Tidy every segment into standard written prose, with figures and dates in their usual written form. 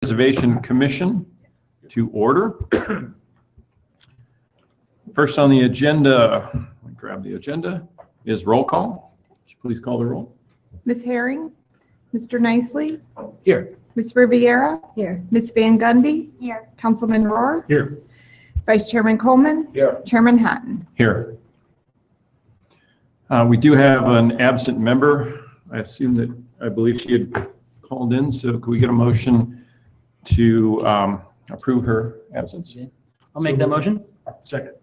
Preservation Commission to order. First on the agenda, let me grab the agenda, is roll call. Please call the roll. Ms. Herring, Mr. Nicely, Here. Ms. Riviera, Here. Ms. Van Gundy, Here. Councilman Rohr, Here. Vice Chairman Coleman, Here. Chairman Hatton. Here. We do have an absent member. I believe she had called in, so could we get a motion to approve her absence? I'll make that motion. Second.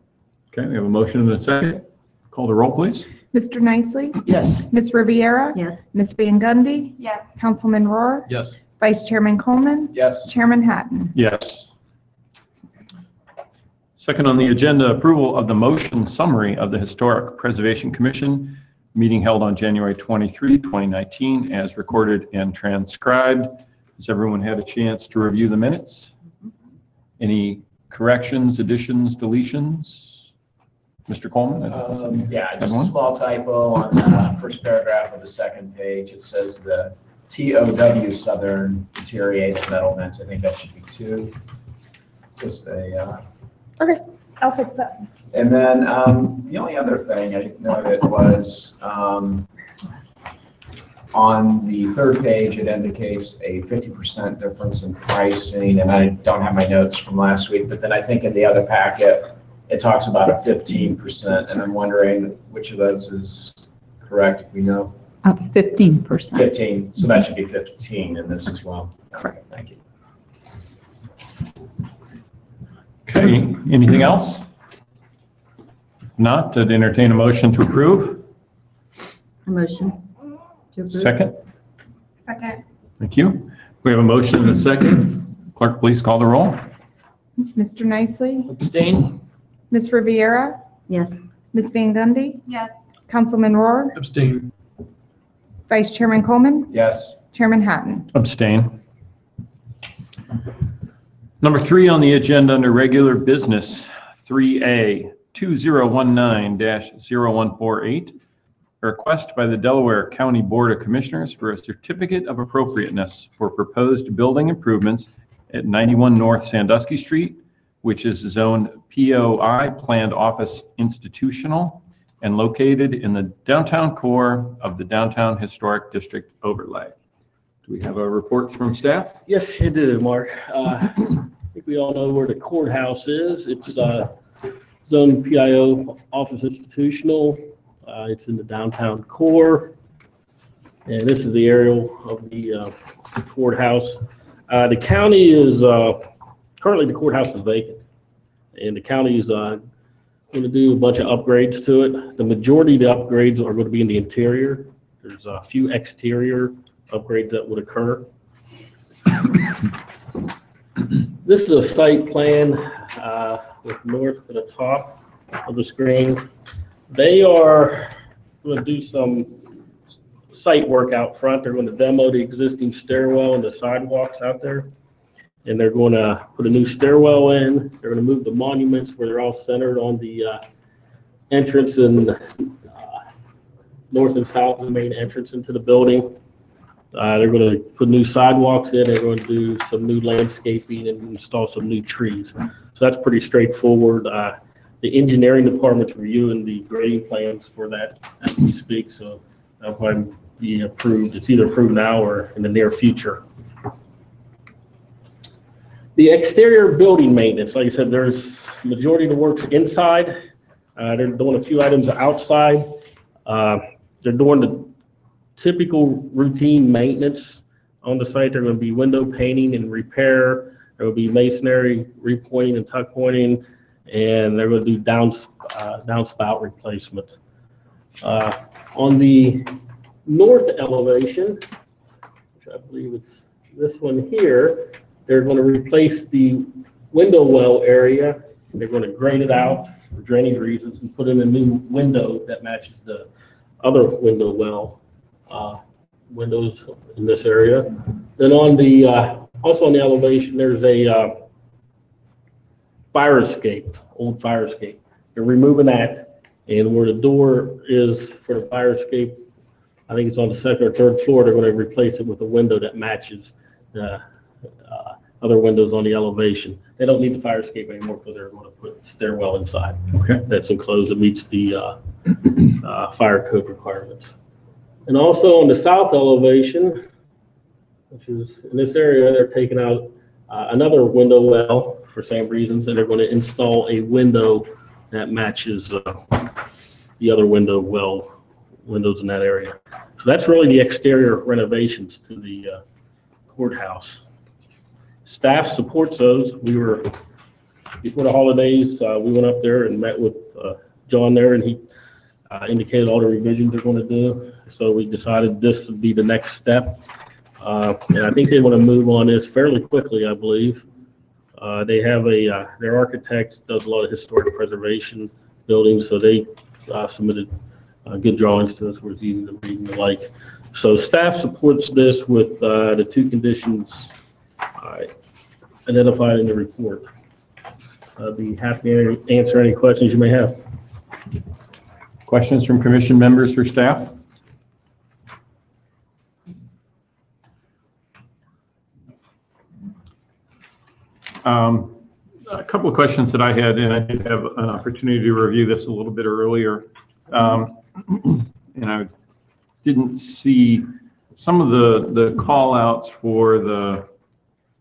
Okay, we have a motion and a second. Call the roll, please. Mr. Nicely, Yes. Ms. Riviera, Yes. Ms. Van Gundy, Yes. Councilman Rohr, Yes. Vice Chairman Coleman, Yes. Chairman Hatton. Yes. Second on the agenda, approval of the motion summary of the Historic Preservation Commission meeting held on January 23, 2019, as recorded and transcribed. Has everyone had a chance to review the minutes? Any corrections, additions, deletions? Mr. Coleman? Yeah, just a small typo on the first paragraph of the second page. It says the TOW Southern Deteriorated Metal Vents. I think that should be 2. Just a. Okay, I'll fix that. And then the only other thing I noted was on the third page, it indicates a 50% difference in pricing. And I don't have my notes from last week, but then I think in the other packet, it talks about a 15%, and I'm wondering which of those is correct, if we know. 15%. 15, so that should be 15 in this as well. Correct. Thank you. Okay, anything else? Not, I'd entertain a motion to approve. A motion to approve. Second. Second. Thank you. We have a motion and a second. Clerk, please call the roll. Mr. Nicely, Abstain? Ms. Riviera, Yes. Ms. Van Gundy, Yes. Councilman Rohr, Abstain. Vice Chairman Coleman, Yes. Chairman Hatton. Abstain. Number 3 on the agenda under regular business, 3A 2019-0148, a request by the Delaware County Board of Commissioners for a certificate of appropriateness for proposed building improvements at 91 North Sandusky Street, which is zoned POI, Planned Office Institutional, and located in the downtown core of the Downtown Historic District overlay. Do we have a report from staff? Yes, you do, Mark. I think we all know where the courthouse is. It's zone PIO Office Institutional. It's in the downtown core. And this is the aerial of the courthouse. The county is, currently the courthouse is vacant. And the county is going to do a bunch of upgrades to it. The majority of the upgrades are going to be in the interior. There's a few exterior upgrades that would occur. This is a site plan with north to the top of the screen. They are going to do some site work out front. They're going to demo the existing stairwell and the sidewalks out there. And they're going to put a new stairwell in. They're going to move the monuments where they're all centered on the entrance and north and south of the main entrance into the building. They're going to put new sidewalks in. They're going to do some new landscaping and install some new trees. So that's pretty straightforward. The engineering department's reviewing the grading plans for that as we speak. So that'll probably be approved. It's either approved now or in the near future. The exterior building maintenance, like I said, there's majority of the work's inside. They're doing a few items outside. They're doing the typical routine maintenance on the site. They're going to be window painting and repair. There will be masonry, repointing and tuck pointing, and they're going to do downspout replacement. On the north elevation, which I believe it's this one here, they're going to replace the window well area. They're going to grade it out for drainage reasons and put in a new window that matches the other window well windows in this area. Then on the also on the elevation, there's a fire escape, old fire escape. They're removing that, and where the door is for the fire escape, I think it's on the second or third floor, they're going to replace it with a window that matches the other windows on the elevation. They don't need the fire escape anymore because they're going to put stairwell inside. Okay. That's enclosed. It meets the fire code requirements. And also on the south elevation, which is in this area, they're taking out another window well for same reasons, and they're going to install a window that matches the other windows in that area. So that's really the exterior renovations to the courthouse. Staff supports those. We were, before the holidays, we went up there and met with John there, and he indicated all the revisions they're going to do. So we decided this would be the next step. And I think they want to move on this fairly quickly, I believe. They have their architect does a lot of historic preservation buildings, so they submitted good drawings to us where it's easy to read and the like. So staff supports this with the two conditions identified in the report. I'd be happy to answer any questions you may have. Questions from commission members for staff? A couple of questions that I had, and I did have an opportunity to review this a little bit earlier. And I didn't see some of the call outs for the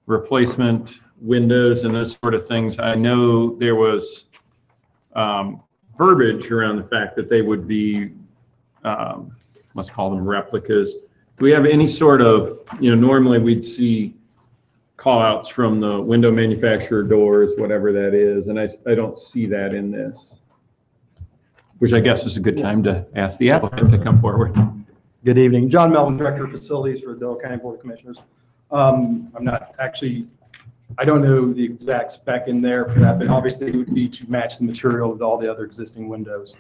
replacement windows and those sort of things. I know there was verbiage around the fact that they would be, let's call them replicas. Do we have any sort of, normally we'd see call outs from the window manufacturer doors, whatever that is, and I don't see that in this, which I guess is a good time to ask the applicant to come forward. Good evening. John Melvin, Director of Facilities for the Delaware County Board of Commissioners. I'm not actually, I don't know the exact spec in there for that, but obviously it would be to match the material with all the other existing windows.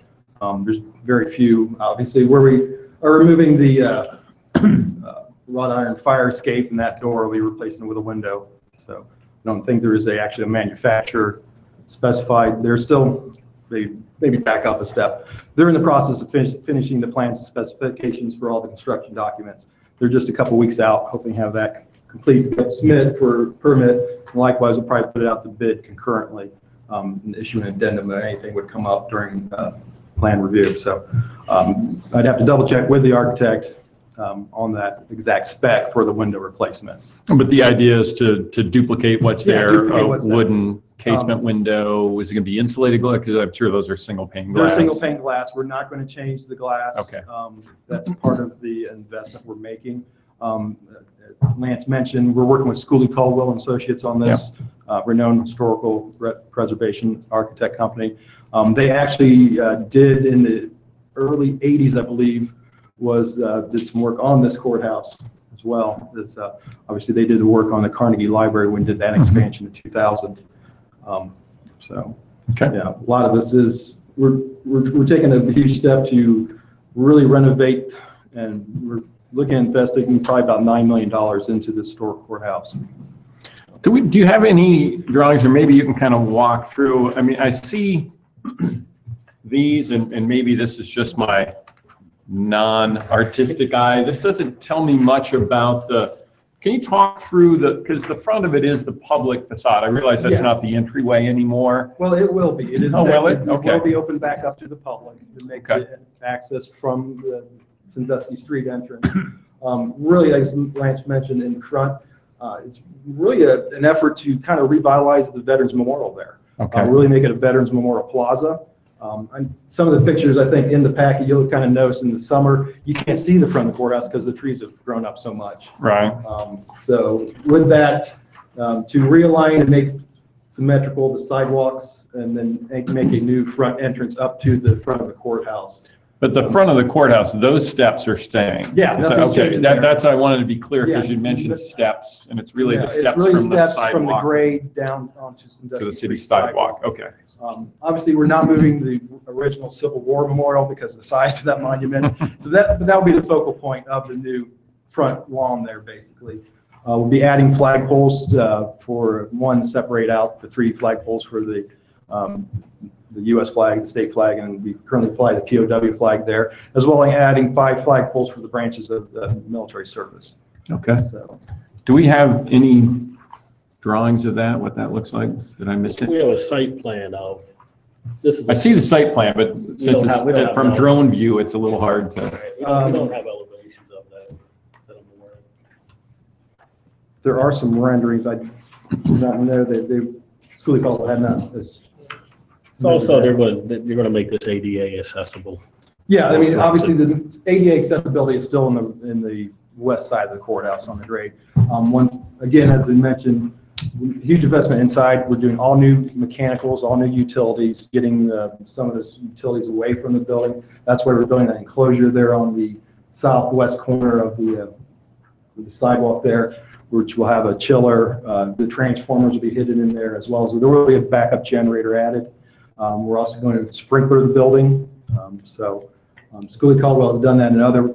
There's very few, obviously, where we are removing the wrought iron fire escape, and that door will be replacing it with a window. So I don't think there is actually a manufacturer specified. They're still, maybe back up a step. They're in the process of finishing the plans and specifications for all the construction documents. They're just a couple weeks out, hoping to have that complete, submit for permit. And likewise, we'll probably put it out to bid concurrently and issue an addendum if anything would come up during plan review. So I'd have to double check with the architect on that exact spec for the window replacement. But the idea is to duplicate what's there, duplicate what's wooden casement window. Is it going to be insulated glass? Because I'm sure those are single pane glass. They're single pane glass. We're not going to change the glass. Okay. That's part of the investment we're making. As Lance mentioned, we're working with Schooley Caldwell and Associates on this, renowned historical preservation architect company. They actually did in the early 80s, I believe, did some work on this courthouse as well. Obviously, they did the work on the Carnegie Library when we did that expansion in 2000. So, okay. Yeah, a lot of this is we're taking a huge step to really renovate, and we're looking at investing probably about $9 million into the historic courthouse. Do you have any drawings, or maybe you can kind of walk through? I mean, I see these, and maybe this is just my non-artistic eye. This doesn't tell me much about can you talk through because the front of it is the public facade. I realize that's not the entryway anymore. Well, it will be. It is. Oh, will it? It Okay. will be opened back up to the public to make the access from the Sandusky Street entrance. Really, as Lance mentioned in front, it's really an effort to kind of revitalize the Veterans Memorial there. Okay. Really make it a Veterans Memorial Plaza. And some of the pictures, I think, in the packet, you'll kind of notice in the summer, you can't see the front of the courthouse because the trees have grown up so much. Right. So with that, to realign and make symmetrical the sidewalks, and then make a new front entrance up to the front of the courthouse. But the front of the courthouse, those steps are staying. Yeah, Is that- nothing's okay. changing there. That's I wanted to be clear, because Yeah. you mentioned steps, and it's really Yeah, the steps it's really from the steps from the sidewalk grade down onto Sandusky to the city Street sidewalk. Okay. Obviously, we're not moving the original Civil War memorial because of the size of that monument. So that'll be the focal point of the new front lawn there, basically. We'll be adding flagpoles for one, separate out the 3 flagpoles for the U.S. flag, the state flag, and we currently fly the POW flag there, as well as adding 5 flagpoles for the branches of the military service. Okay. So, Do we have any drawings of that, what that looks like? Did I miss We it? have a site plan of, this is. I see the site plan, but since don't have- we don't it's have from no- drone view, it's a little hard to. We don't have elevations of that I'm aware of. There are some renderings, I do not know that they, School College had not. Also, you're going to make this ADA accessible. Yeah, I mean, obviously, the ADA accessibility is still in the west side of the courthouse on the grade. Again, as we mentioned, huge investment inside. We're doing all new mechanicals, all new utilities, getting some of those utilities away from the building. That's why we're building that enclosure there on the southwest corner of the sidewalk there, which will have a chiller. The transformers will be hidden in there, as well as there will be a backup generator added. We're also going to sprinkler the building. Schooley Caldwell has done that in other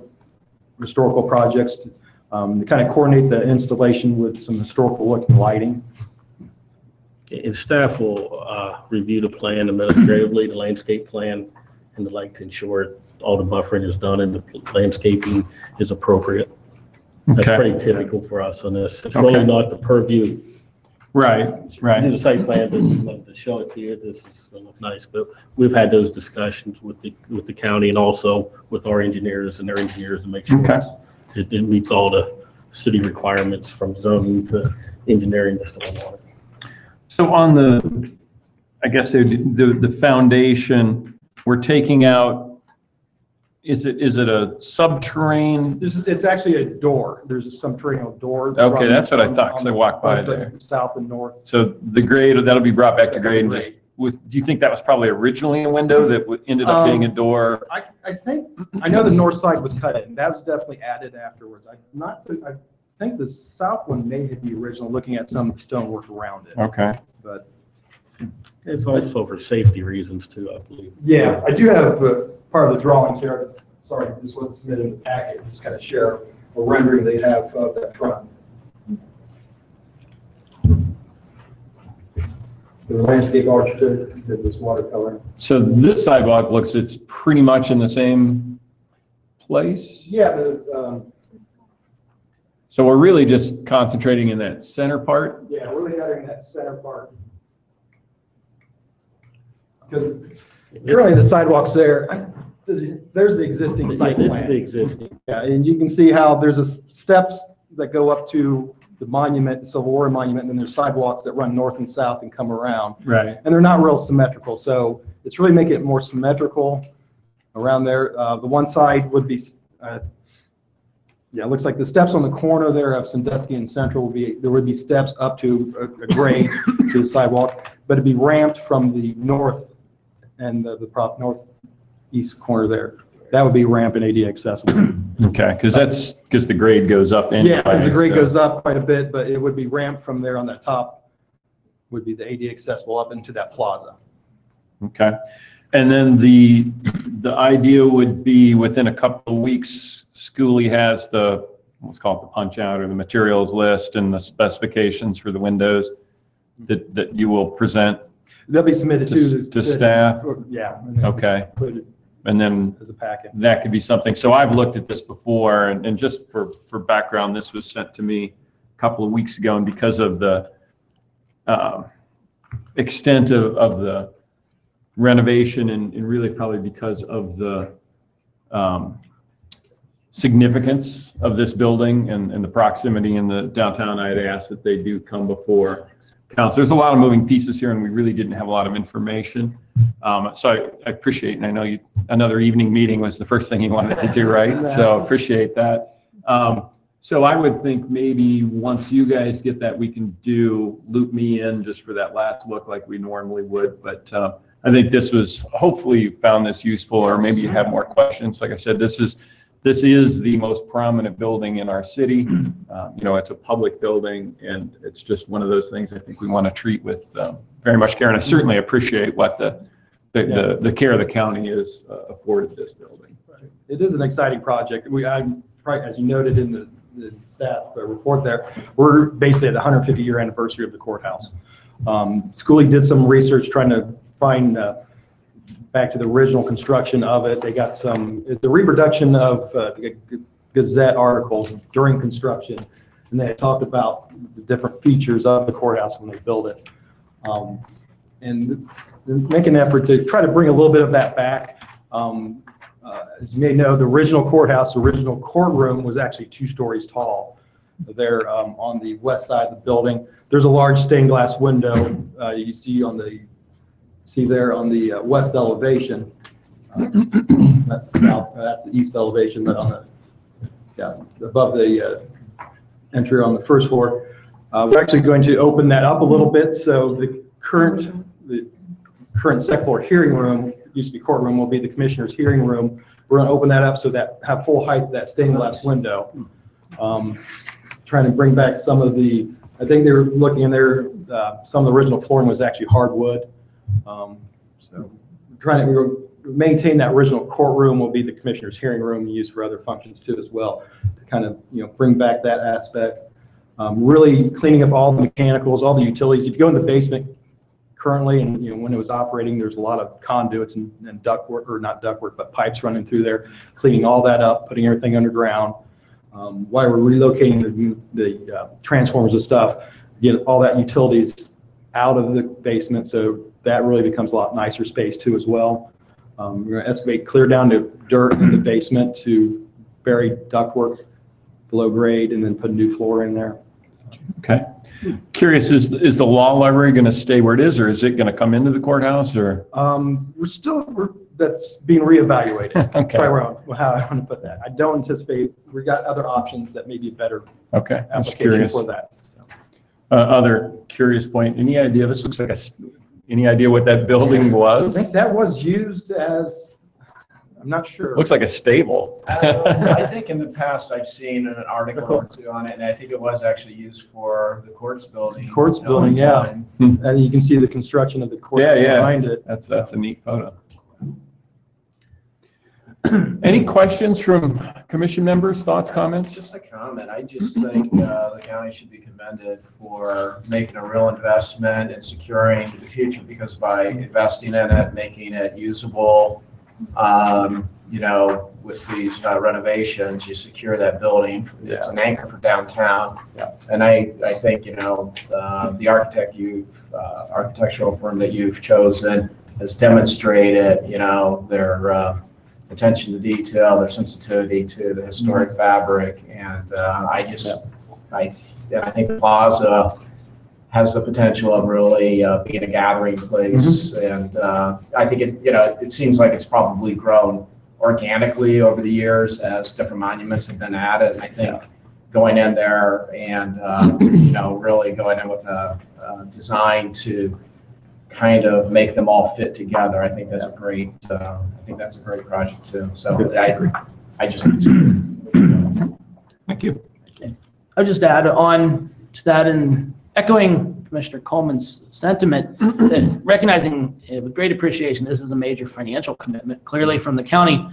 historical projects to kind of coordinate the installation with some historical looking lighting. And staff will review the plan administratively, the landscape plan, and the like to ensure all the buffering is done and the landscaping is appropriate. That's Okay. pretty typical for us on this. It's Okay. really not the purview. Right, Do right. the site plan, but we'd love to show it to you. This is going to look nice, but we've had those discussions with the county and also with our engineers and their engineers to make sure Okay. it meets all the city requirements from zoning to engineering to stormwater. So on I guess the foundation, we're taking out, is it a subterranean? It's actually a door. There's a subterranean door. Okay, that's what I thought, 'cause I walked by on the there. South and north. So the grade, that'll be brought back to grade and just, do you think that was probably originally a window that ended up being a door? I think, I know the north side was cut in. That was definitely added afterwards. I think the south one may be original, looking at some of the stonework around it. Okay. But It's also for safety reasons too, I believe. yeah, I do have part of the drawings here. Sorry, this wasn't submitted in the packet. Just kind of share a rendering they have of that front. The landscape architect did this watercolor. So this sidewalk it's pretty much in the same place? Yeah, So we're really just concentrating in that center part? yeah, really adding that center part. Because currently the sidewalk's there. There's the existing site This is plan. the existing. Yeah, and you can see how there's steps that go up to the monument, the Civil War monument, and then there's sidewalks that run north and south and come around. Right. And they're not real symmetrical, so it's really making it more symmetrical around there. The one side would be, it looks like the steps on the corner there of Sandusky and Central there would be steps up to a grade to the sidewalk, but it'd be ramped from the north and the northeast corner there. That would be ramp and ADA accessible. Okay, because the grade goes up anyway. Yeah, as the grade so- goes up quite a bit, but it would be ramped from there on that top, would be the ADA accessible up into that plaza. Okay. And then the idea would be within a couple of weeks, Schooley has let's call it the punch out or the materials list and the specifications for the windows that you will present. They'll be submitted To staff? Yeah. and then Okay. put it And then as a packet. that could be something. So I've looked at this before and just for background, this was sent to me a couple of weeks ago, and because of the extent of the renovation and really probably because of the significance of this building and the proximity in the downtown, I'd ask that they do come before council. There's a lot of moving pieces here and we really didn't have a lot of information. So I appreciate, and I know another evening meeting was the first thing you wanted to do, right? So appreciate that. So I would think maybe once you guys get that, we can loop me in just for that last look like we normally would. But I think this was, hopefully you found this useful, or maybe you have more questions. Like I said, this is the most prominent building in our city. It's a public building, and it's just one of those things I think we want to treat with very much care. And I certainly appreciate what the care of the county is afforded this building. It is an exciting project. As you noted in the staff report there, we're basically at the 150-year anniversary of the courthouse. Schooley did some research trying to find back to the original construction of it. They got the reproduction of the Gazette articles during construction. And they talked about the different features of the courthouse when they build it. And make an effort to try to bring a little bit of that back. As you may know, the original courthouse, the original courtroom was actually 2 stories tall there on the west side of the building. There's a large stained glass window you see there on the west elevation. That's the south, that's the east elevation, but on above the entry on the first floor. We're actually going to open that up a little bit, so the current second floor hearing room, used to be courtroom, will be the commissioner's hearing room. We're going to open that up so that have full height of that stained glass window. Trying to bring back some of the, I think they were looking in there, some of the original flooring was actually hardwood. So trying to maintain that original courtroom will be the commissioner's hearing room used for other functions too as well, to kind of bring back that aspect. Really cleaning up all the mechanicals, all the utilities. If you go in the basement currently, and when it was operating, there's a lot of conduits and ductwork, or not ductwork, but pipes running through there, cleaning all that up, putting everything underground. While we're relocating the transformers and stuff, get all that utilities out of the basement, so that really becomes a lot nicer space too as well. We're going to excavate clear down to dirt in the basement to bury ductwork below grade, and then put a new floor in there. Okay. Curious, is the law library going to stay where it is, or is it going to come into the courthouse, or? That's being reevaluated. Okay. That's probably how I want to put that. I don't anticipate, we got other options that may be better Okay, I'm just application curious. for that. So. Other curious point, any idea, this looks like any idea what that building I was? think that was used as, I'm not sure. Looks like a stable. I think in the past I've seen an article or two on it, and I think it was actually used for the courts building. Courts at building, one yeah. time. And you can see the construction of the courthouse Yeah. behind it. That's a neat photo. Any questions from commission members, thoughts, comments? Just a comment. I just think the county should be commended for making a real investment and securing the future, because by investing in it, making it usable, with these renovations, you secure that building. It's an anchor for downtown. Yeah. And I think, the architectural firm that you've chosen has demonstrated, their attention to detail, their sensitivity to the historic fabric. And I think the plaza has the potential of really being a gathering place. And I think it seems like it's probably grown organically over the years as different monuments have been added. And I think going in there and, really going in with a design to kind of make them all fit together, I think that's a great, project too. So I agree. I just think it's great. Thank you. I'll just add on to that, and echoing Commissioner Coleman's sentiment, that recognizing with great appreciation, this is a major financial commitment, clearly from the county.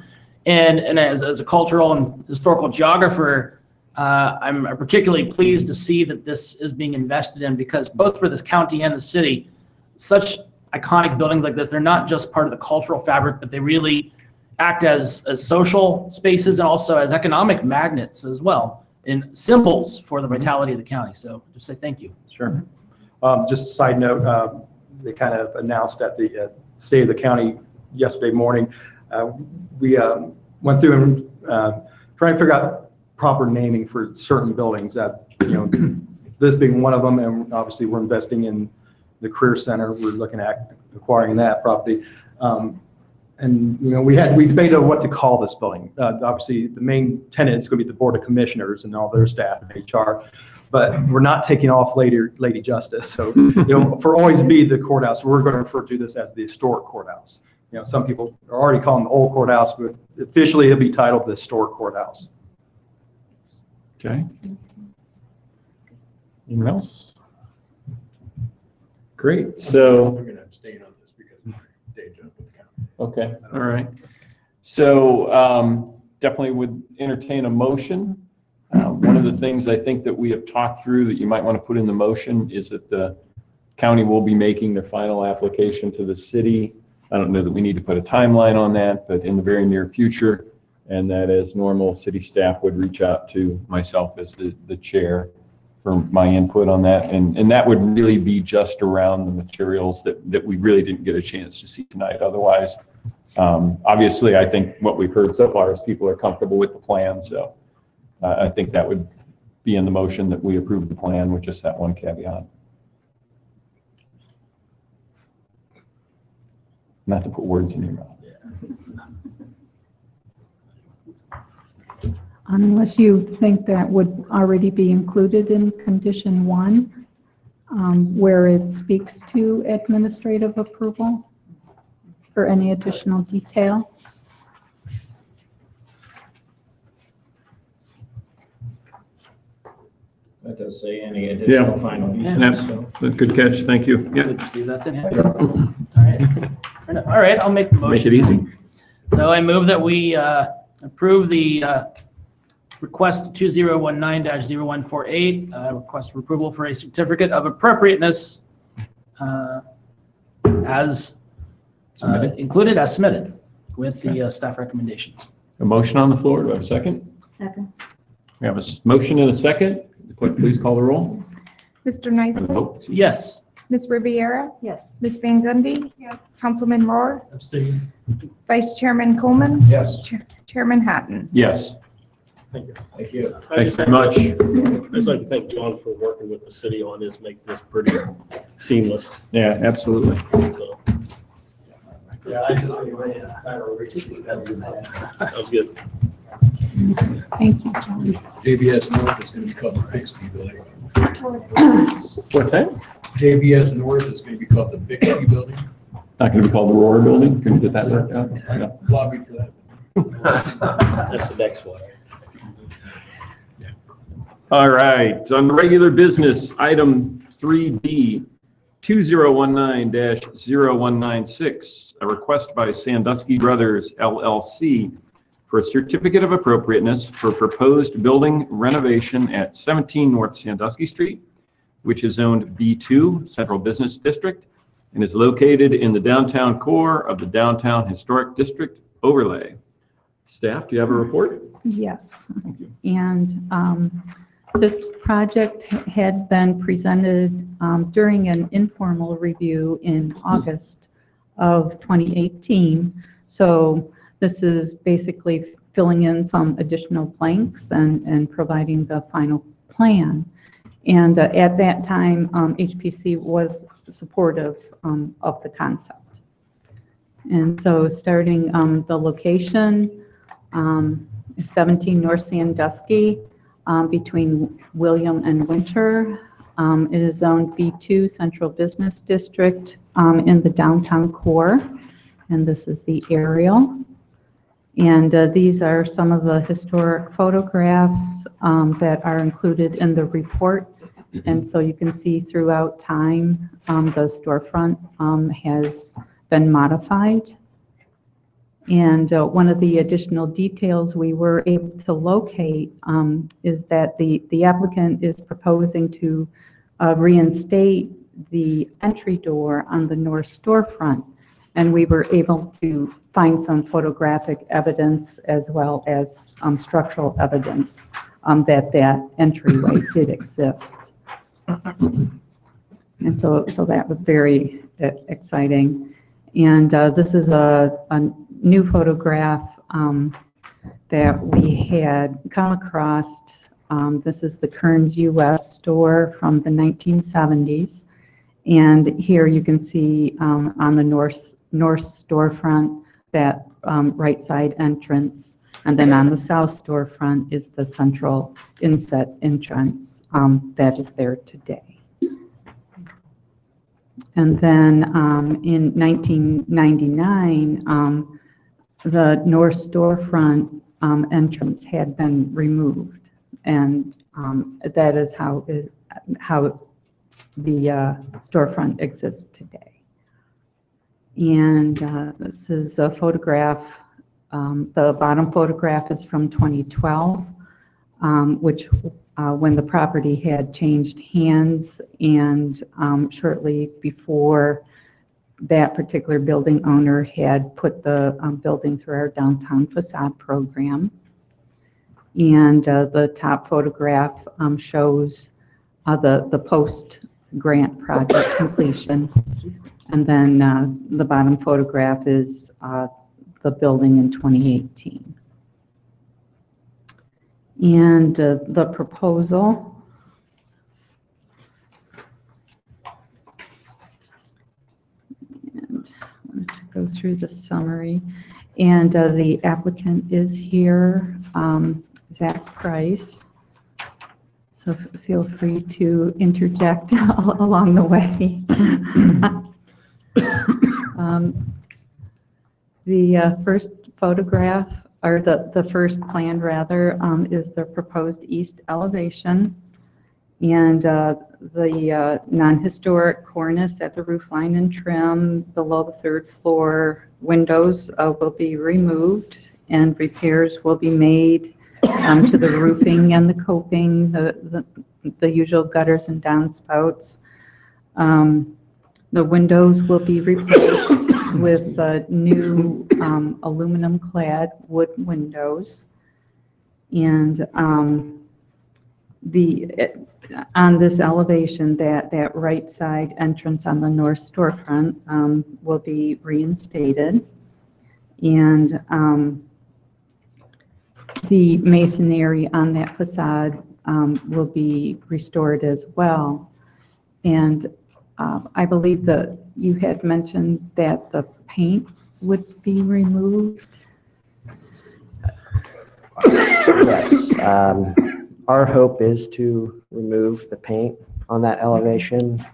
And as a cultural and historical geographer, I'm particularly pleased to see that this is being invested in, because both for this county and the city, such iconic buildings like this, they're not just part of the cultural fabric, but they really act as social spaces and also as economic magnets as well, and symbols for the vitality of the county. So just say thank you. Sure. Just a side note, they kind of announced at the State of the County yesterday morning. We went through and trying to figure out proper naming for certain buildings. That this being one of them, and obviously we're investing in the Career Center. We're looking at acquiring that property. And we debated on what to call this building. Obviously, the main tenant is going to be the Board of Commissioners and all their staff and HR. But we're not taking off Lady Justice. So, for always be the courthouse, we're going to refer to this as the historic courthouse. Some people are already calling the old courthouse, but officially it'll be titled the historic courthouse. Okay. Anyone else? Great. So. I'm going to abstain on this because of my day job with the county. Okay. All right. So definitely would entertain a motion. One of the things I think that we have talked through that you might want to put in the motion is that the county will be making their final application to the city. I don't know that we need to put a timeline on that, but in the very near future, and that as normal, city staff would reach out to myself as the chair for my input on that. And that would really be just around the materials that we really didn't get a chance to see tonight. Otherwise, obviously, I think what we've heard so far is people are comfortable with the plan. So I think that would be in the motion that we approve the plan with just that one caveat. Not to put words in your mouth. Unless you think that would already be included in condition 1, where it speaks to administrative approval for any additional detail. That does say any additional final details. so. Good catch. Thank you. Yeah. We'll just do that then. All right, I'll make the motion. Make it easy. So I move that we approve the request 2019-0148, request for approval for a certificate of appropriateness as included as submitted with the staff recommendations. A motion on the floor. Do I have a second? Second. We have a motion and a second. The clerk, please call the roll. Mr. And the Nicely, vote. Yes. Ms. Riviera, Yes. Ms. Van Gundy. Yes. Councilman Rohr, Abstain. Vice Chairman Coleman, Yes, Chairman Hatton. Yes. thank you. Thank you very much. I'd just like to thank John for working with the city on this, make this pretty seamless. Yeah, absolutely. So, Yeah, I just that was good. Thank you, John. JBS North is going to be called the Bixby Building. What's that? JBS North is going to be called the Bixby Building. Not going to be called the Roar Building? Can we get that worked out? Yeah. Lobby for that. That's the next one. All right, on the regular business, item 3B, 2019-0196, a request by Sandusky Brothers LLC for a certificate of appropriateness for proposed building renovation at 17 North Sandusky Street, which is zoned B2, Central Business District, and is located in the downtown core of the Downtown Historic District overlay. Staff, do you have a report? Yes. Thank you. And this project had been presented during an informal review in August of 2018. So this is basically filling in some additional blanks and providing the final plan. And at that time, HPC was supportive of the concept. And so starting the location, 17 North Sandusky, between William and Winter. It is zoned B2 Central Business District in the downtown core, and this is the aerial. And these are some of the historic photographs that are included in the report. And so you can see throughout time, the storefront has been modified. And one of the additional details we were able to locate is that the applicant is proposing to reinstate the entry door on the north storefront. And we were able to find some photographic evidence as well as structural evidence that entryway did exist. And so that was very exciting. And this is a new photograph that we had come across. This is the Kearns U.S. store from the 1970s. And here you can see on the north storefront that right side entrance. And then on the south storefront is the central inset entrance that is there today. And then in 1999, the north storefront entrance had been removed. And that is how the storefront exists today. And this is a photograph. The bottom photograph is from 2012, which when the property had changed hands, and shortly before that particular building owner had put the building through our downtown facade program. And the top photograph shows the post-grant project completion. And then the bottom photograph is the building in 2018. And the proposal. And I wanted to go through the summary. And the applicant is here, Zach Price. So feel free to interject along the way. The first photograph, or the first plan rather, is the proposed east elevation. And the non-historic cornice at the roof line and trim below the third floor windows will be removed, and repairs will be made to the roofing and the coping, the usual gutters and downspouts. The windows will be replaced with new aluminum-clad wood windows. And on this elevation, that right side entrance on the north storefront will be reinstated. And the masonry on that facade will be restored as well. And I believe that you had mentioned that the paint would be removed. Yes. Our hope is to remove the paint on that elevation.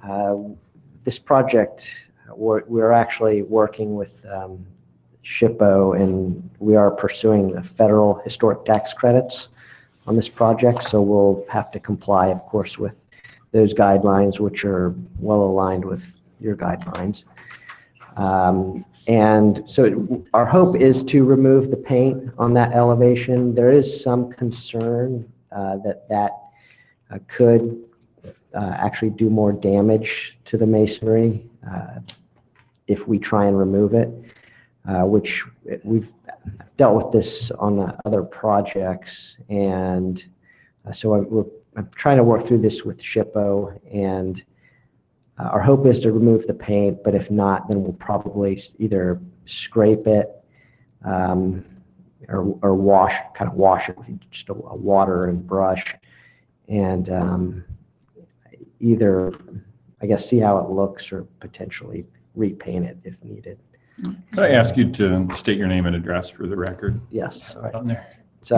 This project, we're actually working with SHPO, and we are pursuing the federal historic tax credits on this project. So we'll have to comply, of course, with those guidelines, which are well aligned with your guidelines. And so our hope is to remove the paint on that elevation. There is some concern that could actually do more damage to the masonry if we try and remove it, which we've dealt with this on other projects. And so I'm trying to work through this with SHPO, and our hope is to remove the paint, but if not, then we'll probably either scrape it or wash it with just a water and brush, and either, I guess, see how it looks or potentially repaint it if needed. Could I ask you to state your name and address for the record? Yes. All right. On there. It's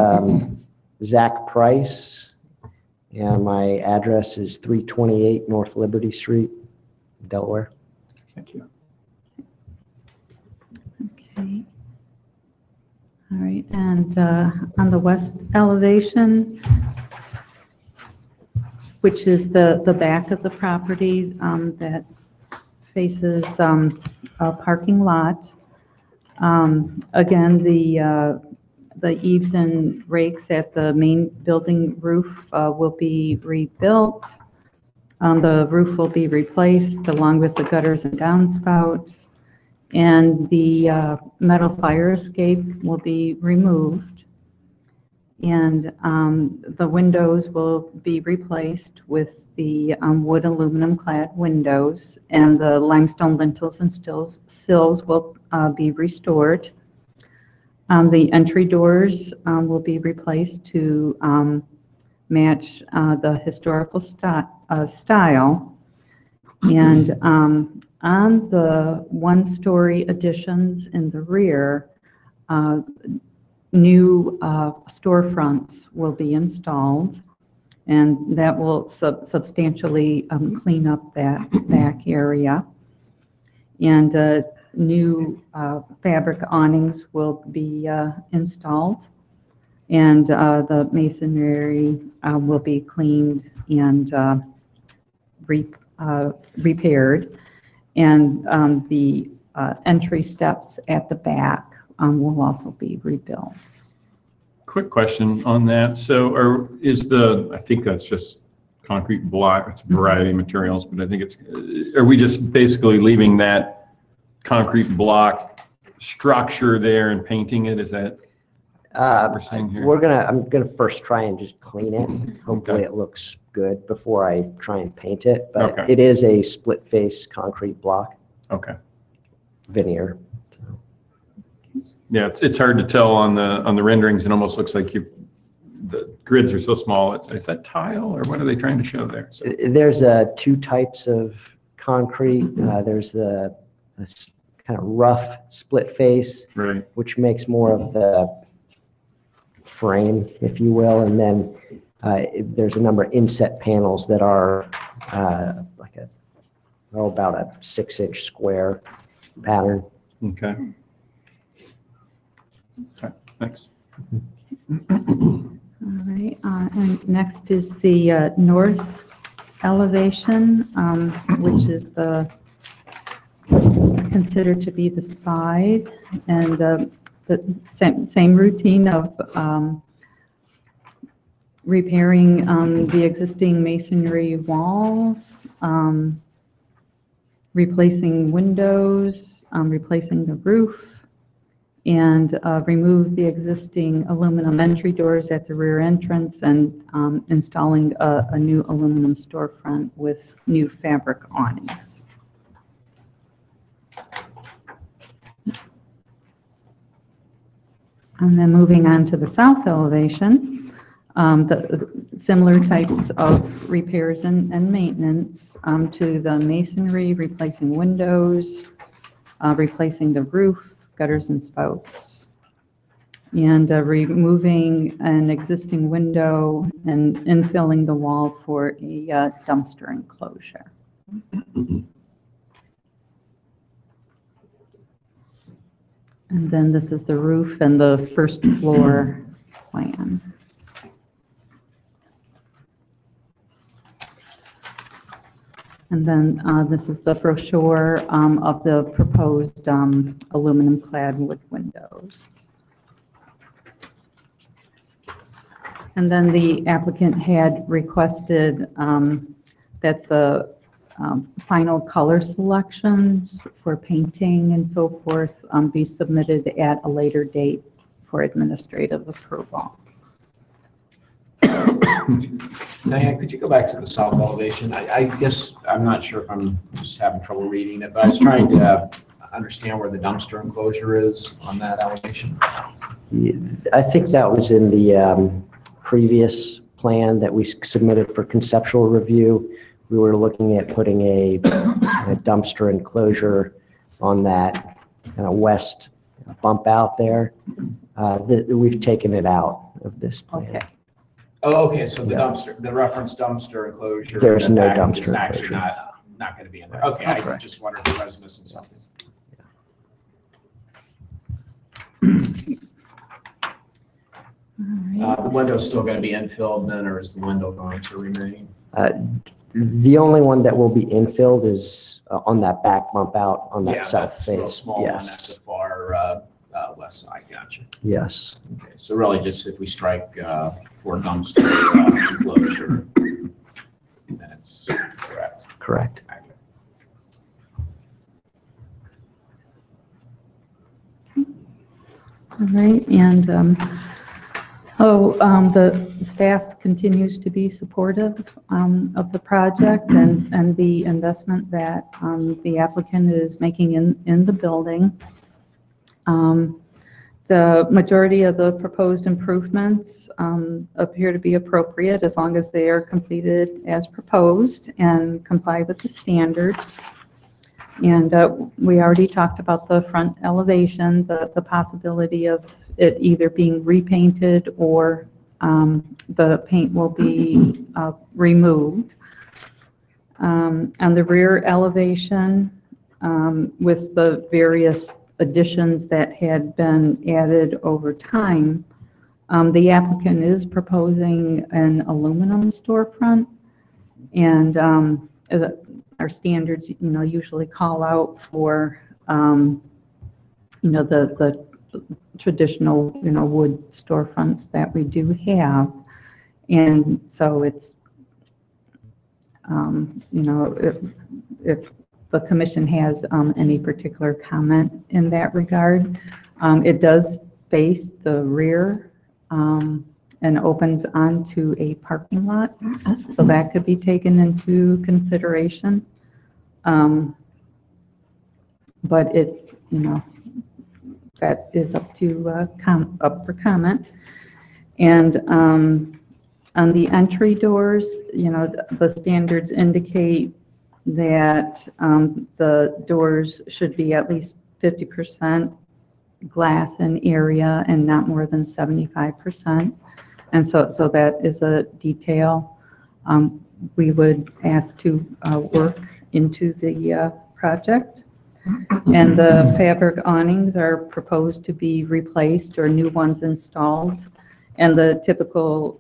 Zach Price, and my address is 328 North Liberty Street, Delaware. Thank you. Okay. All right, and on the west elevation, which is the back of the property that faces a parking lot. Again, the eaves and rakes at the main building roof will be rebuilt. The roof will be replaced along with the gutters and downspouts. And the metal fire escape will be removed. And the windows will be replaced with the wood aluminum clad windows, and the limestone lintels and sills will be restored. The entry doors will be replaced to match the historical style. And on the one-story additions in the rear, new storefronts will be installed, and that will substantially clean up that back area. And new fabric awnings will be installed, and the masonry will be cleaned and repaired. And the entry steps at the back will also be rebuilt. Quick question on that. So I think that's just concrete block. It's a variety of materials, but I think are we just basically leaving that concrete block structure there and painting it? Is that what we're saying here? I'm gonna first try and just clean it. Hopefully it looks good before I try and paint it. But Okay. it is a split face concrete block Okay. veneer. Yeah, it's hard to tell on the renderings. It almost looks like the grids are so small. Is that tile or what are they trying to show there? So, There's two types of concrete. There's a kind of rough split face, right. which makes more of the frame, if you will. And then there's a number of inset panels that are like about a 6-inch square pattern. Okay. All right, thanks. All right, and next is the north elevation, which is considered to be the side, and the same routine of repairing the existing masonry walls, replacing windows, replacing the roof, and remove the existing aluminum entry doors at the rear entrance and installing a new aluminum storefront with new fabric awnings. And then moving on to the south elevation, the similar types of repairs and maintenance to the masonry, replacing windows, replacing the roof, gutters and spouts, and removing an existing window and infilling the wall for a dumpster enclosure. And then this is the roof and the first floor plan. And then this is the brochure of the proposed aluminum clad wood windows. And then the applicant had requested that the final color selections for painting and so forth be submitted at a later date for administrative approval. Diane, could you go back to the south elevation? I guess, I'm not sure if I'm just having trouble reading it, but I was trying to understand where the dumpster enclosure is on that elevation. I think that was in the previous plan that we submitted for conceptual review. We were looking at putting a dumpster enclosure on that kind of west bump out there. We've taken it out of this plan. Okay. Oh, okay, so the Yeah. dumpster, the reference dumpster enclosure. There's in the no package dumpster is actually enclosure. not going to be in there. Okay, I Correct. just wondered if I was missing something. All right. The window's still going to be infilled then, or is the window going to remain? The only one that will be infilled is on that back bump out on Yeah, that south that's a real face. small one, Yes, that's the far west side, gotcha. yes, Okay, so really just if we strike for dumpster enclosure, then it's correct. correct. All right, and so the staff continues to be supportive of the project and the investment that the applicant is making in the building. The majority of the proposed improvements appear to be appropriate as long as they are completed as proposed and comply with the standards. And we already talked about the front elevation, the possibility of it either being repainted or the paint will be removed. On the rear elevation, with the various additions that had been added over time, the applicant is proposing an aluminum storefront, and our standards, usually call out for, the traditional, wood storefronts that we do have. And so it's, if the commission has any particular comment in that regard, it does face the rear and opens onto a parking lot. So that could be taken into consideration. But it, that is up to, up for comment. And on the entry doors, the standards indicate that the doors should be at least 50% glass in area and not more than 75%. And so that is a detail we would ask to work into the project. And the fabric awnings are proposed to be replaced or new ones installed. And the typical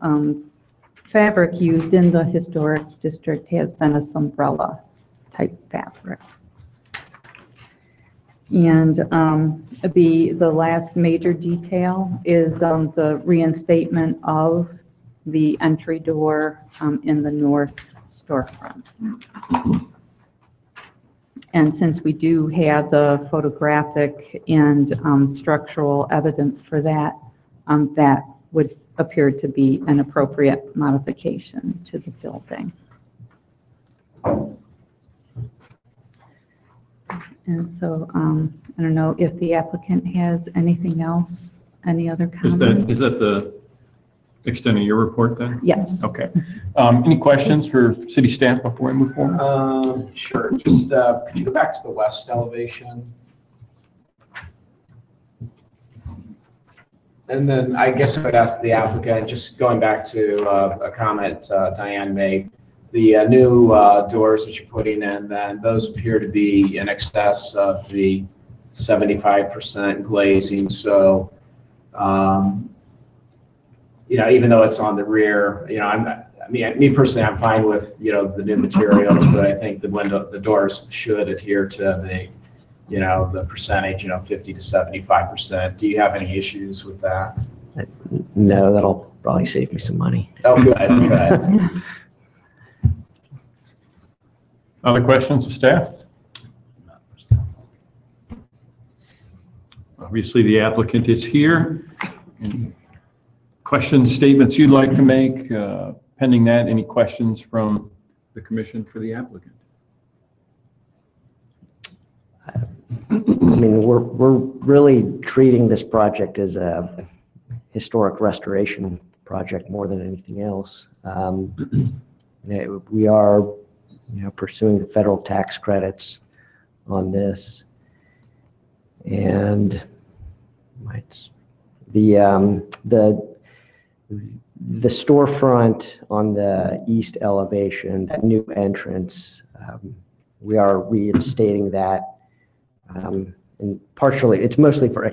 fabric used in the historic district has been a umbrella type fabric. And the last major detail is the reinstatement of the entry door in the north storefront. And since we do have the photographic and structural evidence for that, that would appear to be an appropriate modification to the building. And so I don't know if the applicant has anything else, any other comments? Is that the extent of your report then? Yes. Okay. Any questions for city staff before we move forward? Sure. Just, could you go back to the west elevation? And then I guess I would ask the applicant, just going back to a comment Diane made, the new doors that you're putting in, then those appear to be in excess of the 75% glazing. So, even though it's on the rear, me personally, I'm fine with, the new materials, but I think the doors should adhere to the, the percentage, 50 to 75%. Do you have any issues with that? No, that'll probably save me some money. Oh, good, good. Other questions of staff? Obviously, the applicant is here. Any questions, statements you'd like to make? Pending that, any questions from the commission for the applicant? We're really treating this project as a historic restoration project more than anything else. We are, pursuing the federal tax credits on this, and the storefront on the east elevation, that new entrance, we are reinstating that. And partially, it's mostly for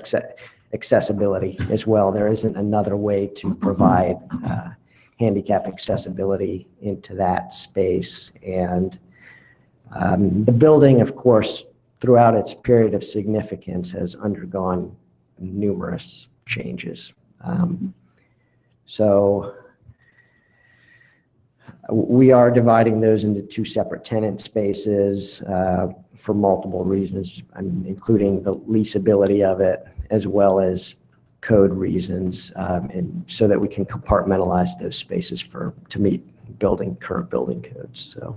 accessibility as well. There isn't another way to provide handicap accessibility into that space. And the building, of course, throughout its period of significance has undergone numerous changes. So we are dividing those into two separate tenant spaces for multiple reasons, including the leasability of it, as well as code reasons, and so that we can compartmentalize those spaces to meet current building codes. So,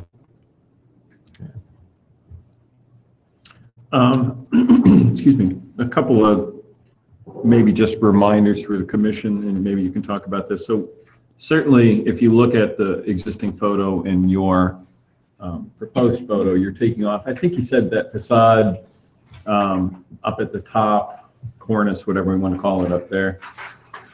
excuse me, a couple of maybe just reminders for the commission, and maybe you can talk about this. So certainly, if you look at the existing photo and your proposed photo, you're taking off, I think you said that facade up at the top, cornice, whatever we want to call it up there,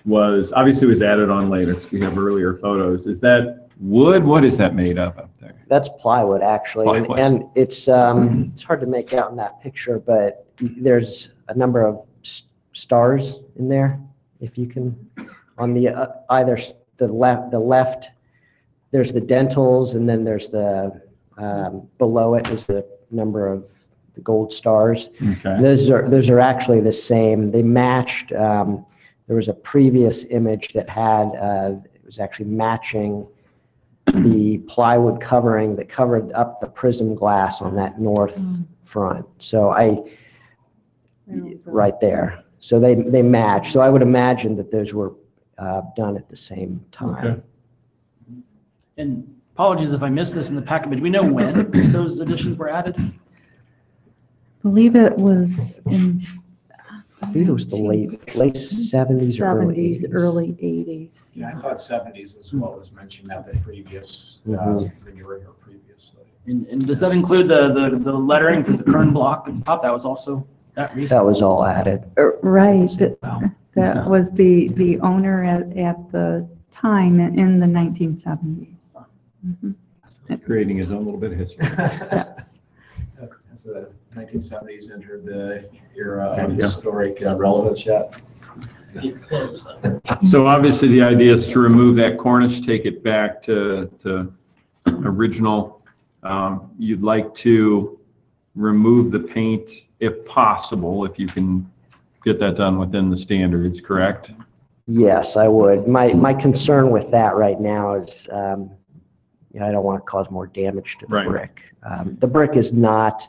was added on later because we have earlier photos. Is that wood? What is that made of up there? that's plywood, actually. Plywood. And it's hard to make out in that picture, but there's a number of stars in there. If you can, on the either the left, there's the dentals, and then there's the below it is the number of the gold stars. Okay. Those are actually the same. They matched. There was a previous image that had it was actually matching the plywood covering that covered up the prism glass on that north front. So right there. So they match. So I would imagine that those were done at the same time. Okay. And apologies if I missed this in the packet, but do we know when those additions were added? Believe it was in I believe it was the late 70s, early 70s, 80s. early 80s. Yeah, I thought 70s as well was mentioned at the previous, Mhm. renewing or previously. And does that include the lettering for the Kern block at the top? That was also that recent? That was all added. Right, Wow. that was the owner at the time in the 1970s. Mhm. Creating his own little bit of history. Yes. Has the 1970s entered the era There of you go. historic relevance yet? So obviously, the idea is to remove that cornice, take it back to original. You'd like to remove the paint if possible, if you can get that done within the standards, correct? Yes, I would. My concern with that right now is, I don't want to cause more damage to the Right. brick. The brick is not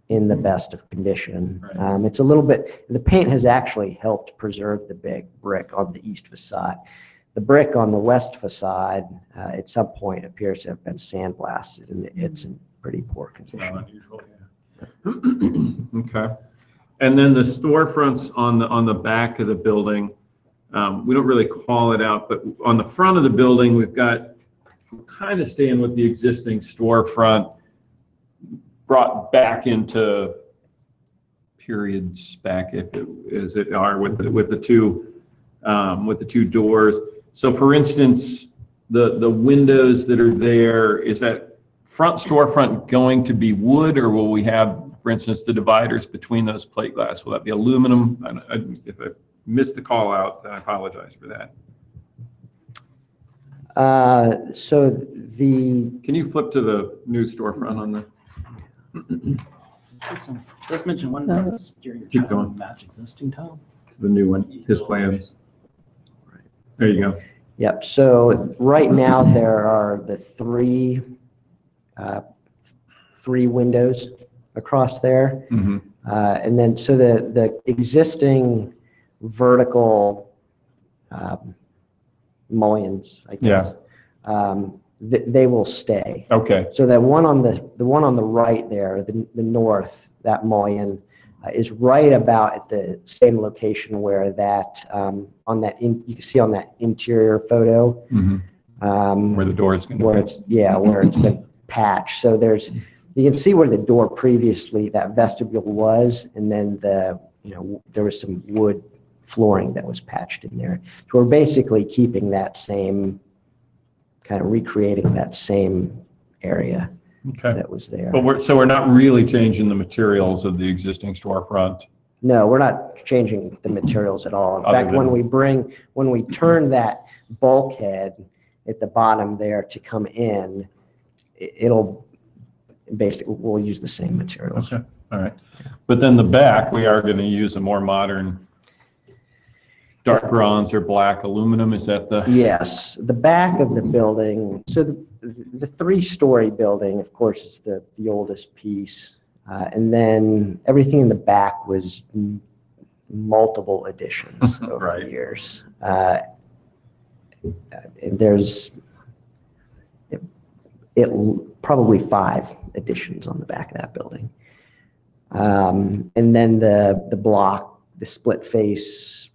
in the best of condition. Right. It's a little bit, the paint has actually helped preserve the big brick on the east facade. The brick on the west facade, at some point appears to have been sandblasted, and it's in pretty poor condition. Unusual, yeah. Okay. And then the storefronts on the back of the building, we don't really call it out, but on the front of the building, we've got kind of staying with the existing storefront, brought back into period spec, if it as it are with the two doors. So for instance, the windows that are there, is that front storefront going to be wood, or will we have, for instance, the dividers between those plate glass? Will that be aluminum? If I missed the call out, then I apologize for that. So the, Can you flip to the new storefront on the? Let's mention one No. exterior Keep tile going. match existing tile. The new one, his plans. There you go. yep, so right now there are the three windows across there. Mm-hmm. And then, so the existing vertical mullions, I guess, they will stay. Okay. So that one on the right there, the north, that mullion is right about at the same location where that you can see on that interior photo. Mm-hmm. Where the door is going to Where be. where it's been patched. So you can see where the door previously, that vestibule was, and then there was some wood flooring that was patched in there. So we're basically keeping that same, kind of recreating that same area Okay. that was there. But we're not really changing the materials of the existing storefront. No, we're not changing the materials at all. In Other fact, than- when we turn that bulkhead at the bottom there to come in, it'll basically, we'll use the same materials. Okay. All right. But then the back, we are going to use a more modern dark bronze or black aluminum. Is that the? Yes, the back of the building, so the three-story building, of course, is the oldest piece. And then everything in the back was multiple additions over Right. the years. There's probably 5 additions on the back of that building. And then the block, the split face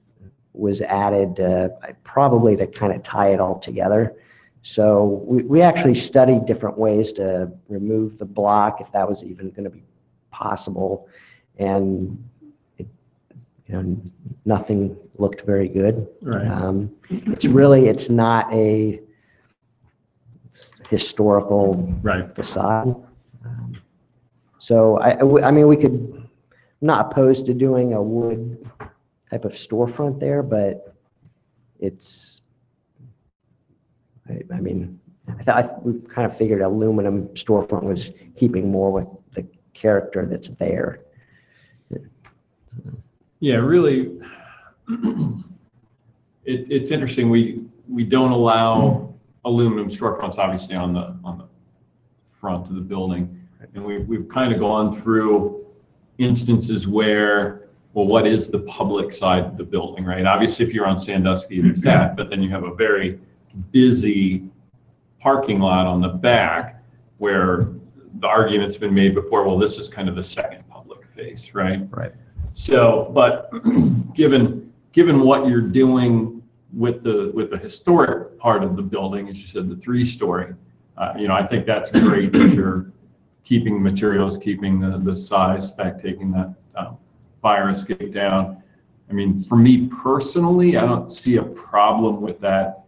was added probably to kind of tie it all together. So we actually studied different ways to remove the block, if that was even going to be possible. And nothing looked very good. Right. It's not a historical Right. facade. So I mean, we could, I'm not opposed to doing a wood type of storefront there, but it's, I mean, we kind of figured aluminum storefront was keeping more with the character that's there. Yeah, really, it's interesting. We don't allow aluminum storefronts, obviously, on the front of the building. And we've kind of gone through instances where well, what is the public side of the building, right? Obviously, if you're on Sandusky, there's that, but then you have a very busy parking lot on the back where the argument's been made before, well, this is kind of the second public face, right? Right. So, but given what you're doing with the historic part of the building, as you said, the 3-story, I think that's great that you're keeping materials, keeping the size spec, taking that fire escape down. I mean, for me personally, I don't see a problem with that.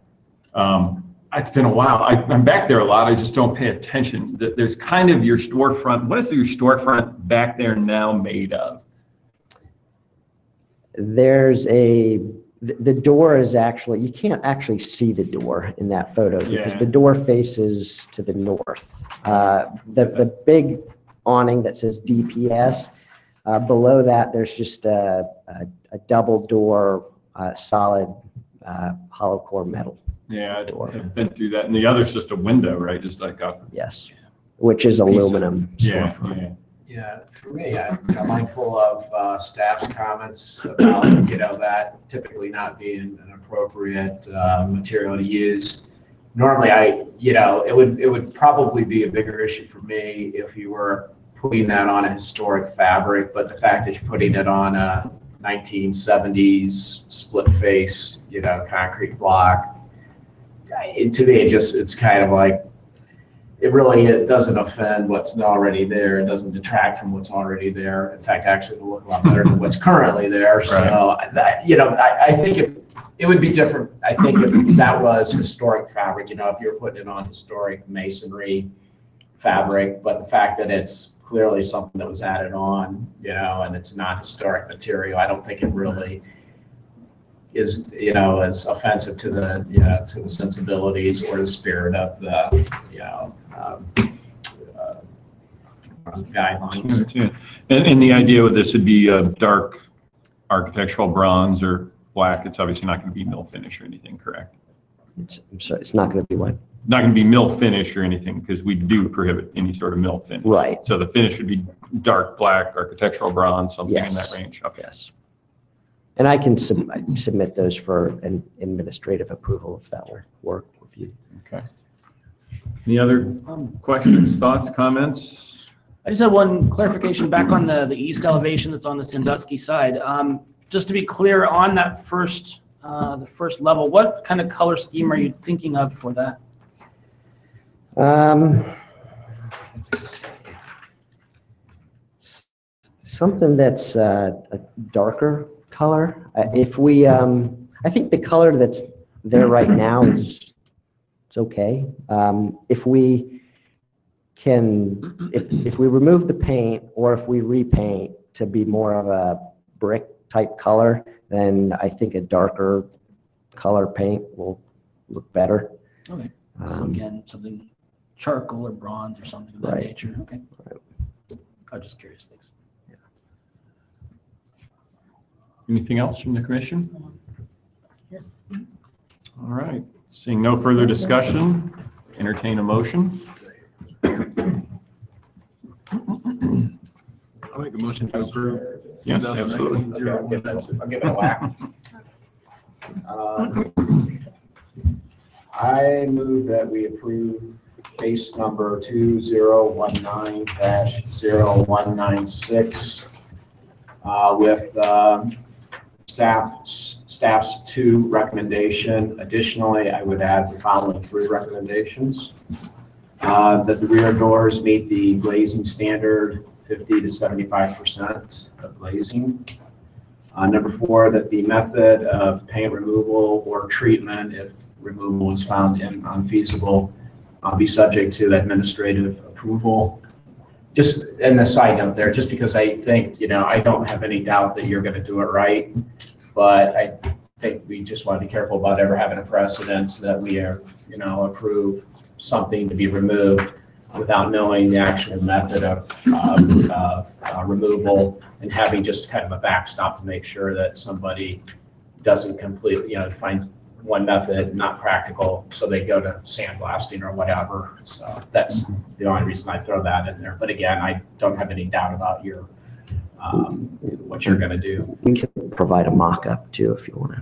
It's been a while. I'm back there a lot. I just don't pay attention. There's kind of your storefront. What is your storefront back there now made of? There's the door is actually, you can't actually see the door in that photo because the door faces to the north. The big awning that says DPS, below that, there's just a double door, solid hollow core metal. Yeah, I've been through that. And the other's just a window, right? Just like up. Yes, which is aluminum Yeah, storefront. yeah. Yeah, for me, I'm mindful of staff's comments about, that typically not being an appropriate material to use. Normally, it would probably be a bigger issue for me if you were putting that on a historic fabric, but the fact that you're putting it on a 1970s split face, concrete block, to me, it's kind of like, it doesn't offend what's already there. It doesn't detract from what's already there. In fact, actually, it'll look a lot better than what's currently there. Right. So, I think it would be different. I think if that was historic fabric, if you're putting it on historic masonry fabric, but the fact that it's clearly something that was added on, and it's not historic material, I don't think it really is, as offensive to the sensibilities or the spirit of the, guidelines. And the idea with this would be a dark architectural bronze or black. It's obviously not going to be mill finish or anything, correct? I'm sorry, it's not going to be what? Not going to be mill finish or anything because we do prohibit any sort of mill finish. Right. So the finish would be dark black, architectural bronze, something in that range. Okay. Yes. And I can submit those for an administrative approval if that will work with you. Okay. Any other questions, thoughts, comments? I just had one clarification back on the east elevation that's on the Sandusky side. Just to be clear on that the first level, what kind of color scheme are you thinking of for that? Something that's a darker color. I think the color that's there right now is okay. If we remove the paint or if we repaint to be more of a brick type color, then I think a darker color paint will look better. Okay. So again, something charcoal or bronze or something of that nature. Okay. Right. I was just curious. Thanks. Anything else from the commission? All right. Seeing no further discussion, entertain a motion. I'll make a motion to approve. Yes, absolutely. I'll give it a whack. I move that we approve case number 2019-0196 with staff's 2 recommendation. Additionally, I would add the following 3 recommendations. That the rear doors meet the glazing standard, 50 to 75% of glazing. Number 4, that the method of paint removal or treatment, if removal is found unfeasible, be subject to administrative approval. Just in the side note there, just because I think, I don't have any doubt that you're going to do it right, but I think we just want to be careful about ever having a precedence that we are, approve something to be removed without knowing the actual method of removal and having just kind of a backstop to make sure that somebody doesn't completely, find one method not practical, so they go to sandblasting or whatever. So that's the only reason I throw that in there. But again, I don't have any doubt about your what you're going to do. We can provide a mock-up too, if you want to.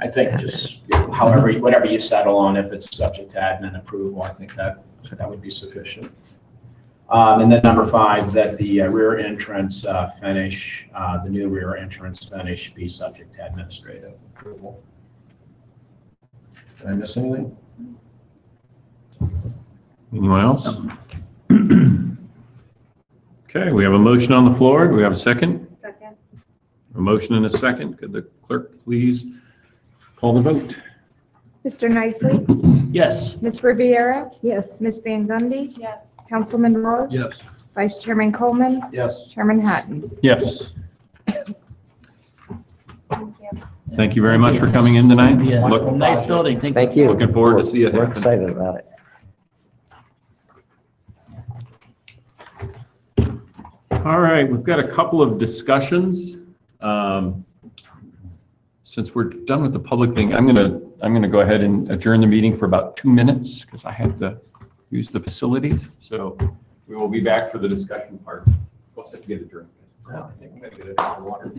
I think just however, whatever you settle on, if it's subject to admin approval, I think that would be sufficient. And then number 5, that the rear entrance finish, the new rear entrance finish be subject to administrative approval. Did I miss anything? Anyone else? Okay, we have a motion on the floor. Do we have a second? Second. A motion and a second. Could the clerk please call the vote? Mr. Nicely? Yes. Ms. Riviera? Yes. Ms. Van Gundy? Yes. Councilman Rohr? Yes. Vice Chairman Coleman? Yes. Chairman Hatton? Yes. Thank you very much for coming in tonight. Yeah, Look- nice building. Thank you. Looking forward to see it We're happen. excited about it. All right, we've got a couple of discussions. Since we're done with the public thing, I'm gonna go ahead and adjourn the meeting for about 2 minutes because I have to use the facilities. So we will be back for the discussion part. We'll have to get a drink. I think we gotta get a drink of water.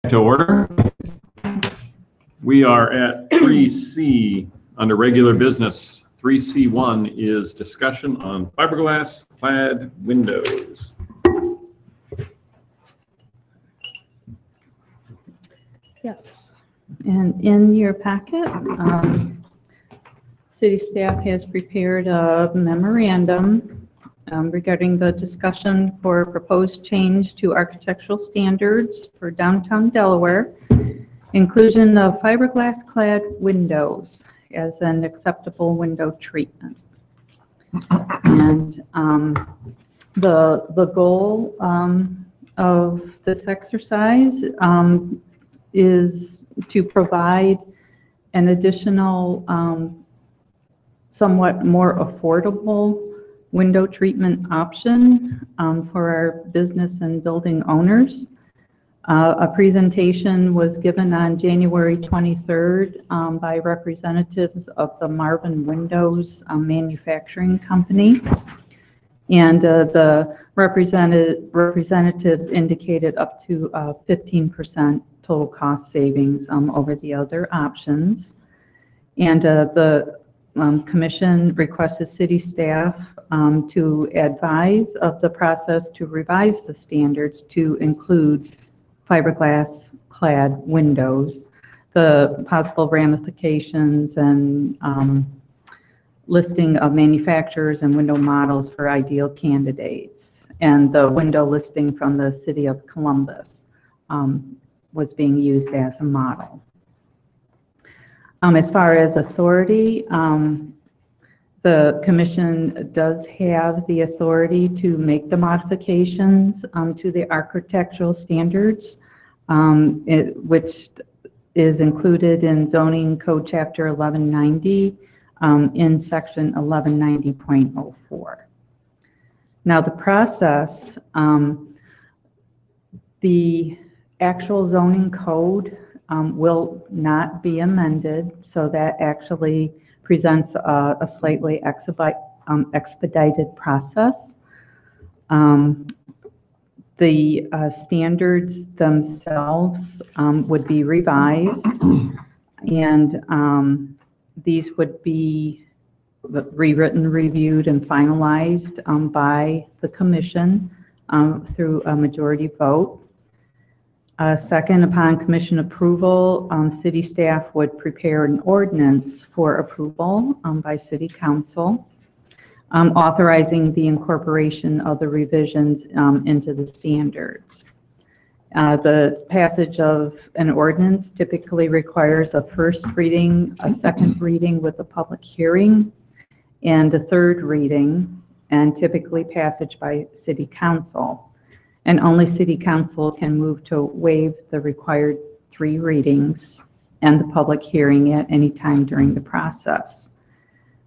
To order. We are at 3C under regular business. 3C1 is discussion on fiberglass clad windows. Yes. And in your packet, city staff has prepared a memorandum regarding the discussion for proposed change to architectural standards for downtown Delaware, inclusion of fiberglass clad windows as an acceptable window treatment. And the goal of this exercise is to provide an additional, somewhat more affordable window treatment option for our business and building owners. A presentation was given on January 23rd by representatives of the Marvin Windows Manufacturing Company. And the representatives indicated up to 15% total cost savings over the other options. And the commission requested city staff to advise of the process to revise the standards to include fiberglass clad windows, the possible ramifications and listing of manufacturers and window models for ideal candidates. And the window listing from the city of Columbus was being used as a model. As far as authority, the commission does have the authority to make the modifications to the architectural standards, which is included in zoning code chapter 1190 in section 1190.04. Now the process, the actual zoning code will not be amended, so that actually presents a slightly expedited process. The standards themselves would be revised, and these would be rewritten, reviewed, and finalized by the commission through a majority vote. Second, upon commission approval, city staff would prepare an ordinance for approval by city council, authorizing the incorporation of the revisions into the standards. The passage of an ordinance typically requires a first reading, a second reading with a public hearing, and a third reading, and typically passage by city council. And only city council can move to waive the required 3 readings and the public hearing at any time during the process.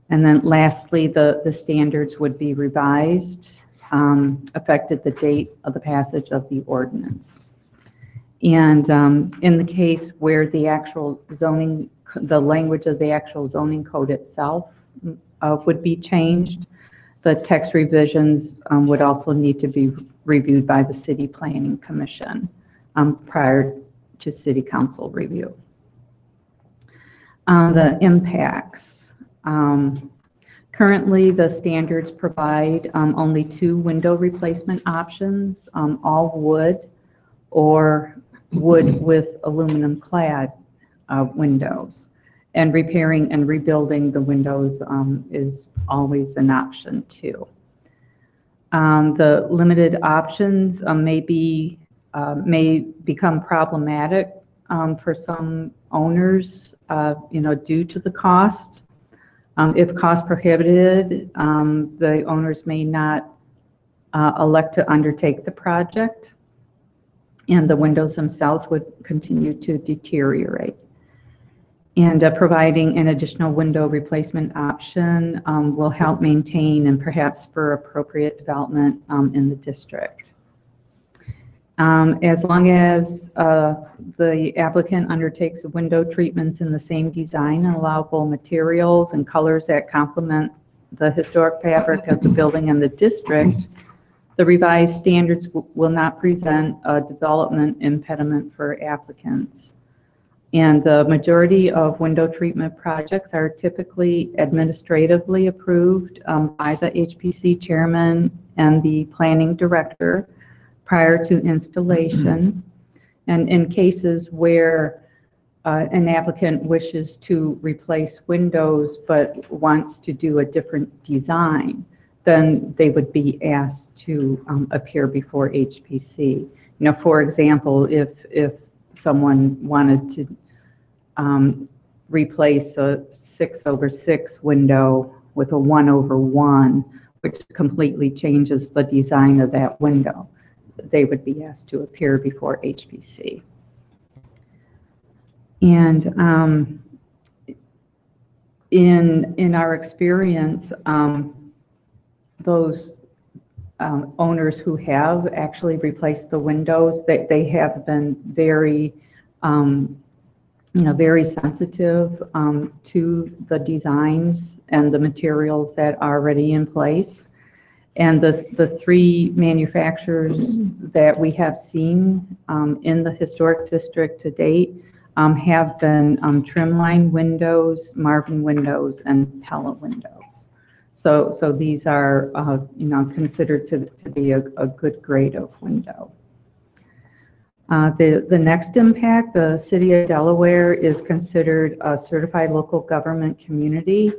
And then lastly, the standards would be revised, effective the date of the passage of the ordinance. And in the case where the actual zoning, the language of the actual zoning code itself would be changed, the text revisions would also need to be reviewed by the City Planning Commission prior to City Council review. The impacts. Currently, the standards provide only 2 window replacement options, all wood or wood with aluminum clad windows. And repairing and rebuilding the windows is always an option too. The limited options may become problematic for some owners, due to the cost. If cost prohibited, the owners may not elect to undertake the project, and the windows themselves would continue to deteriorate. And providing an additional window replacement option will help maintain and perhaps spur appropriate development in the district. As long as the applicant undertakes window treatments in the same design and allowable materials and colors that complement the historic fabric of the building and the district, the revised standards will not present a development impediment for applicants. And the majority of window treatment projects are typically administratively approved by the HPC chairman and the planning director prior to installation. And in cases where an applicant wishes to replace windows but wants to do a different design, then they would be asked to appear before HPC. For example, if someone wanted to replace a 6/6 window with a 1/1, which completely changes the design of that window. They would be asked to appear before HPC. And in our experience, those owners who have actually replaced the windows, they have been very, very sensitive to the designs and the materials that are already in place. And the three manufacturers that we have seen in the historic district to date have been Trimline Windows, Marvin Windows, and Pella Windows. So these are, considered to be a good grade of window. The next impact, the City of Delaware is considered a certified local government community,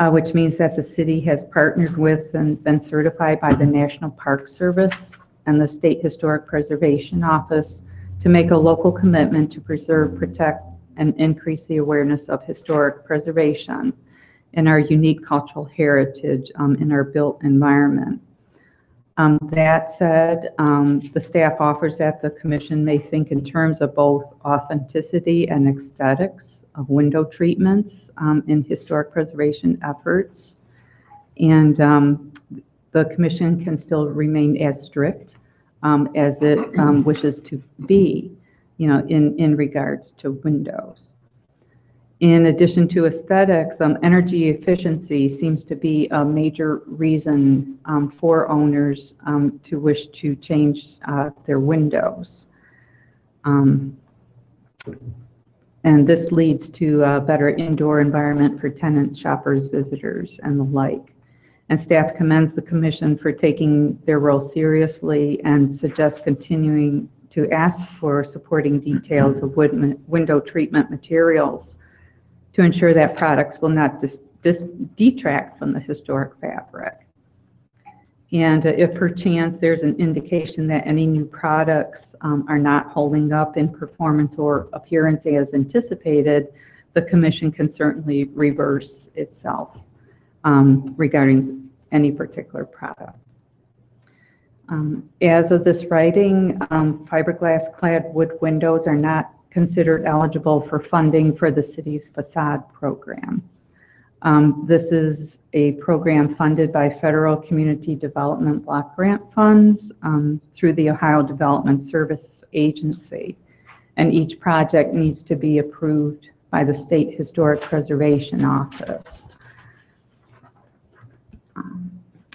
which means that the city has partnered with and been certified by the National Park Service and the State Historic Preservation Office to make a local commitment to preserve, protect, and increase the awareness of historic preservation and our unique cultural heritage in our built environment. That said, the staff offers that the commission may think in terms of both authenticity and aesthetics of window treatments in historic preservation efforts. And the commission can still remain as strict as it wishes to be, in regards to windows. In addition to aesthetics, energy efficiency seems to be a major reason for owners to wish to change their windows. And this leads to a better indoor environment for tenants, shoppers, visitors, and the like. And staff commends the commission for taking their role seriously and suggests continuing to ask for supporting details of window treatment materials to ensure that products will not detract from the historic fabric. And if perchance there's an indication that any new products are not holding up in performance or appearance as anticipated, the commission can certainly reverse itself regarding any particular product. As of this writing, fiberglass clad wood windows are not considered eligible for funding for the city's facade program. This is a program funded by federal community development block grant funds through the Ohio Development Service Agency. And each project needs to be approved by the State Historic Preservation Office.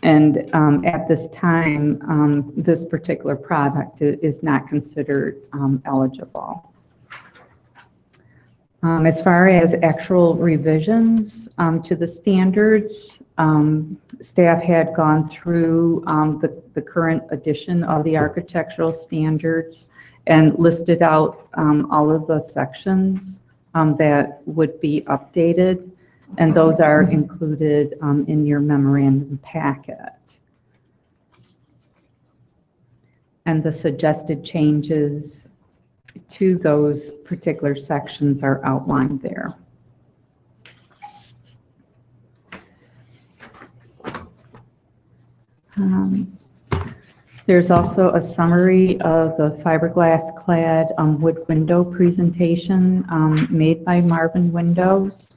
And at this time, this particular product is not considered eligible. As far as actual revisions to the standards, staff had gone through the current edition of the architectural standards and listed out all of the sections that would be updated, and those are included in your memorandum packet. And the suggested changes to those particular sections are outlined there. There's also a summary of the fiberglass clad wood window presentation made by Marvin Windows,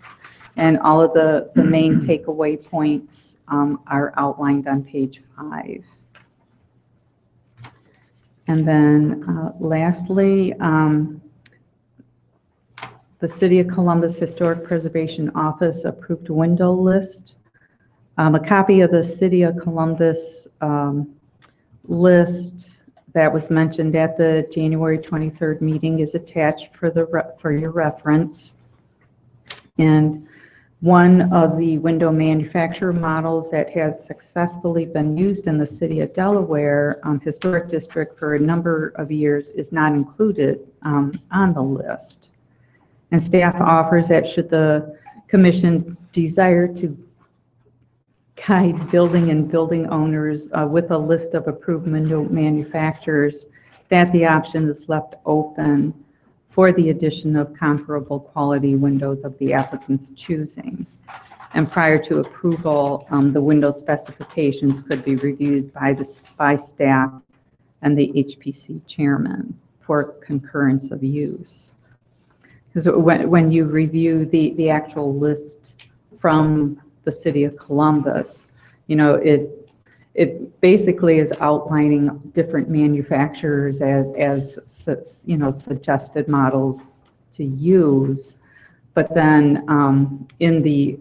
and all of the main takeaway points are outlined on page 5. And then lastly, the City of Columbus Historic Preservation Office approved window list. A copy of the City of Columbus list that was mentioned at the January 23rd meeting is attached for your reference. And one of the window manufacturer models that has successfully been used in the City of Delaware Historic District for a number of years is not included on the list. And staff offers that should the commission desire to guide building and building owners with a list of approved window manufacturers, that the option is left open for the addition of comparable quality windows of the applicant's choosing. And prior to approval, the window specifications could be reviewed by staff and the HPC chairman for concurrence of use. Because when you review the actual list from the city of Columbus, you know, it basically is outlining different manufacturers as you know, suggested models to use. But then in the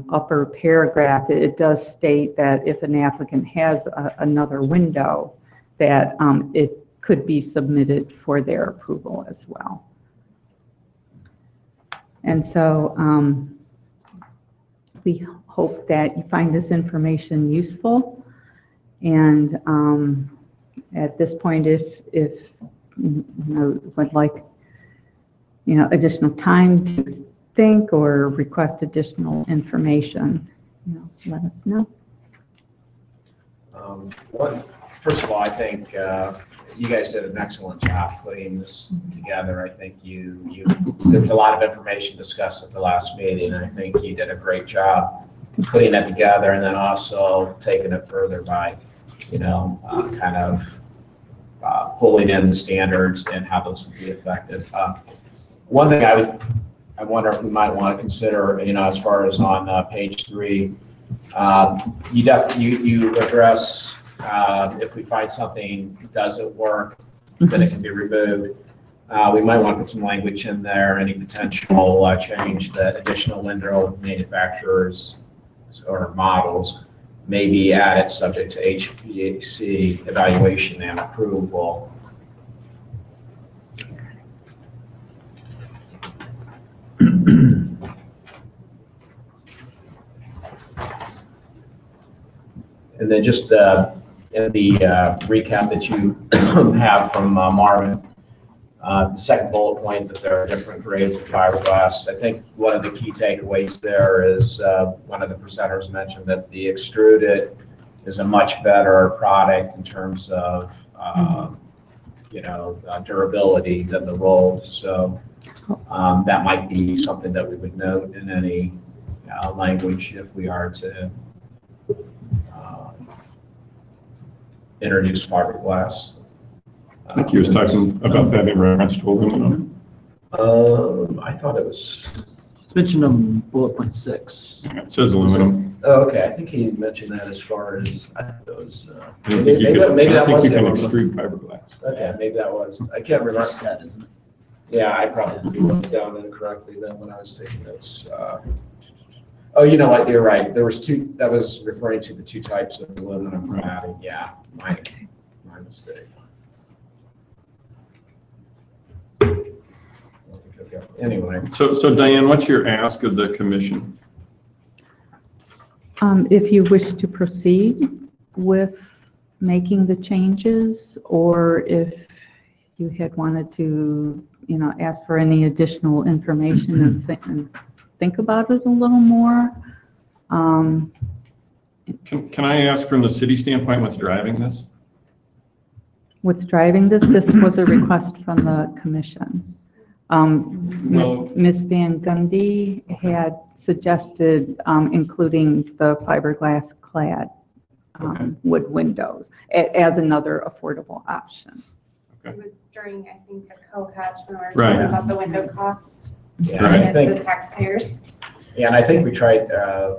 upper paragraph, it does state that if an applicant has another window, that it could be submitted for their approval as well. And so we hope that you find this information useful. And at this point, if you know, would like, you know, additional time to think or request additional information, you know, let us know. First of all, I think you guys did an excellent job putting this together. I think there was a lot of information discussed at the last meeting, and I think you did a great job putting it together, and then also taking it further by, you know, kind of pulling in the standards and how those would be effective. One thing I wonder if we might want to consider, you know, as far as on page 3, you address if we find something doesn't work, then it can be removed. We might want to put some language in there, any potential change that additional window manufacturers or models may be added subject to HVAC evaluation and approval. And then just in the recap that you have from Marvin, the second bullet point that there are different grades of fiberglass. I think one of the key takeaways there is one of the presenters mentioned that the extruded is a much better product in terms of you know, durability than the rolled. So that might be something that we would note in any language if we are to introduce fiberglass. I think he was talking about that in reference to aluminum. I thought it was. It's mentioned on bullet point 6. It says aluminum. Oh, okay. I think he mentioned that as far as I thought it was. I don't think you can extrude fiberglass. Okay, maybe that was. I can't remember. That's what it said, isn't it? Yeah, I probably wrote it down incorrectly then when I was taking notes. Oh, you know what? You're right. There was 2. That was referring to the 2 types of aluminum chromatic. Yeah, my mistake. Anyway. So Diane, what's your ask of the commission? If you wish to proceed with making the changes, or if you had wanted to, you know, ask for any additional information and think about it a little more. Can I ask from the city standpoint what's driving this? What's driving this? This was a request from the commission. Ms. Van Gundy had suggested including the fiberglass clad wood windows as another affordable option. It was during, I think, the co-hatch when we were Right. talking about the window cost Yeah, Right. I and think. the taxpayers. Yeah, and I think we tried.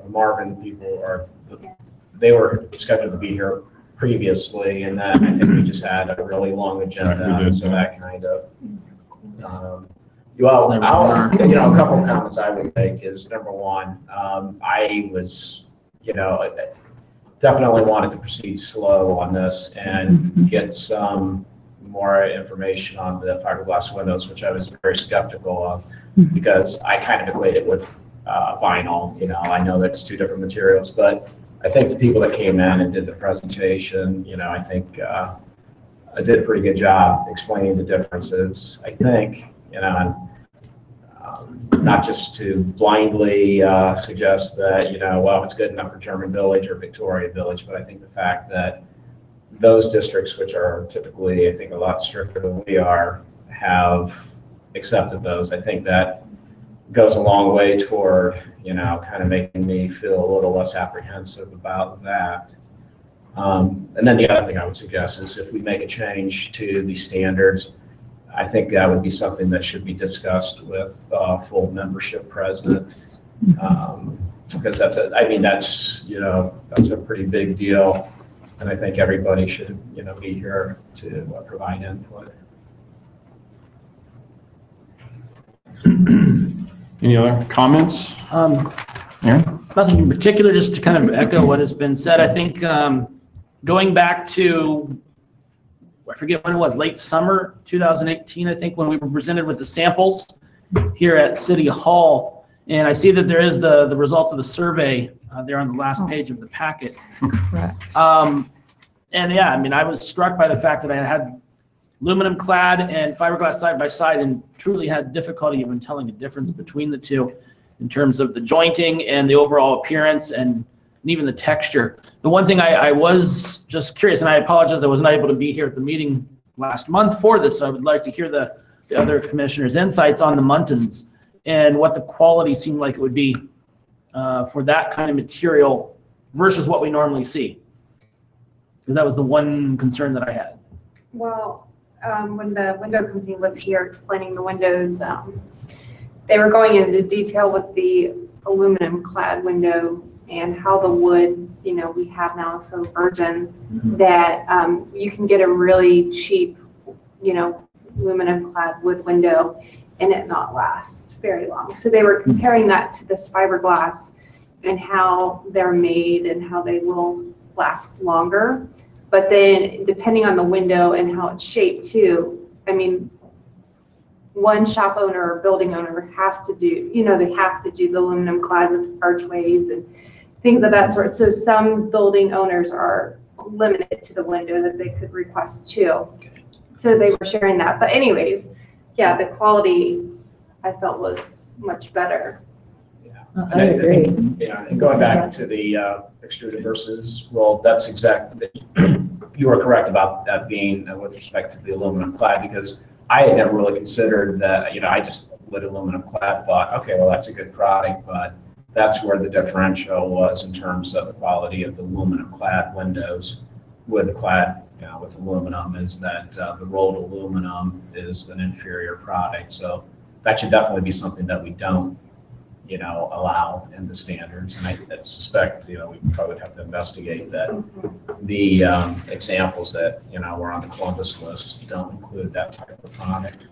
Marvin people they were scheduled to be here previously, and then I think we just had a really long agenda, Right, we did, so yeah. that kind of. Well, you know, a couple of comments I would make is, number one, I was, you know, definitely wanted to proceed slow on this and get some more information on the fiberglass windows, which I was very skeptical of, because I kind of equate it with vinyl. You know, I know that's 2 different materials, but I think the people that came in and did the presentation, you know, I think I did a pretty good job explaining the differences. I think, you know, and not just to blindly suggest that, you know, well, it's good enough for German Village or Victoria Village, but I think the fact that those districts, which are typically, I think, a lot stricter than we are, have accepted those. I think that goes a long way toward, kind of making me feel a little less apprehensive about that. And then the other thing I would suggest is if we make a change to the standards, I think that would be something that should be discussed with full membership present. Because that's a pretty big deal. And I think everybody should, be here to provide input. Any other comments? Aaron? Nothing in particular, just to kind of echo what has been said. I think going back to, I forget when it was, late summer 2018, I think, when we were presented with the samples here at City Hall. And I see that there is the results of the survey there on the last page of the packet. Correct. And yeah, I mean, I was struck by the fact that I had aluminum clad and fiberglass side by side and truly had difficulty even telling a difference between the two in terms of the jointing and the overall appearance and even the texture. The one thing I was just curious, and I apologize, I was not able to be here at the meeting last month for this, so I would like to hear the other commissioners' insights on the muntins and what the quality seemed like it would be for that kind of material versus what we normally see. Because that was the one concern that I had. Well, when the window company was here explaining the windows, they were going into detail with the aluminum clad window and how the wood, we have now so virgin that you can get a really cheap, aluminum clad wood window and it not last very long. So they were comparing that to this fiberglass and how they're made and how they will last longer. But then depending on the window and how it's shaped too, I mean, one shop owner or building owner has to do, they have to do the aluminum clad with archways and things of that sort. So some building owners are limited to the window that they could request too. So they were sharing that. But anyways, yeah, the quality I felt was much better. I agree. And going back to the extruded versus rolled, that's exactly, you are correct about that being with respect to the aluminum clad, because I had never really considered that, I just lit aluminum clad, thought, okay, well, that's a good product, but that's where the differential was in terms of the quality of the aluminum clad windows. Wood clad with aluminum is that the rolled aluminum is an inferior product. So that should definitely be something that we don't allow in the standards. And I suspect, we probably would have to investigate that. The examples that, were on the Columbus list don't include that type of product.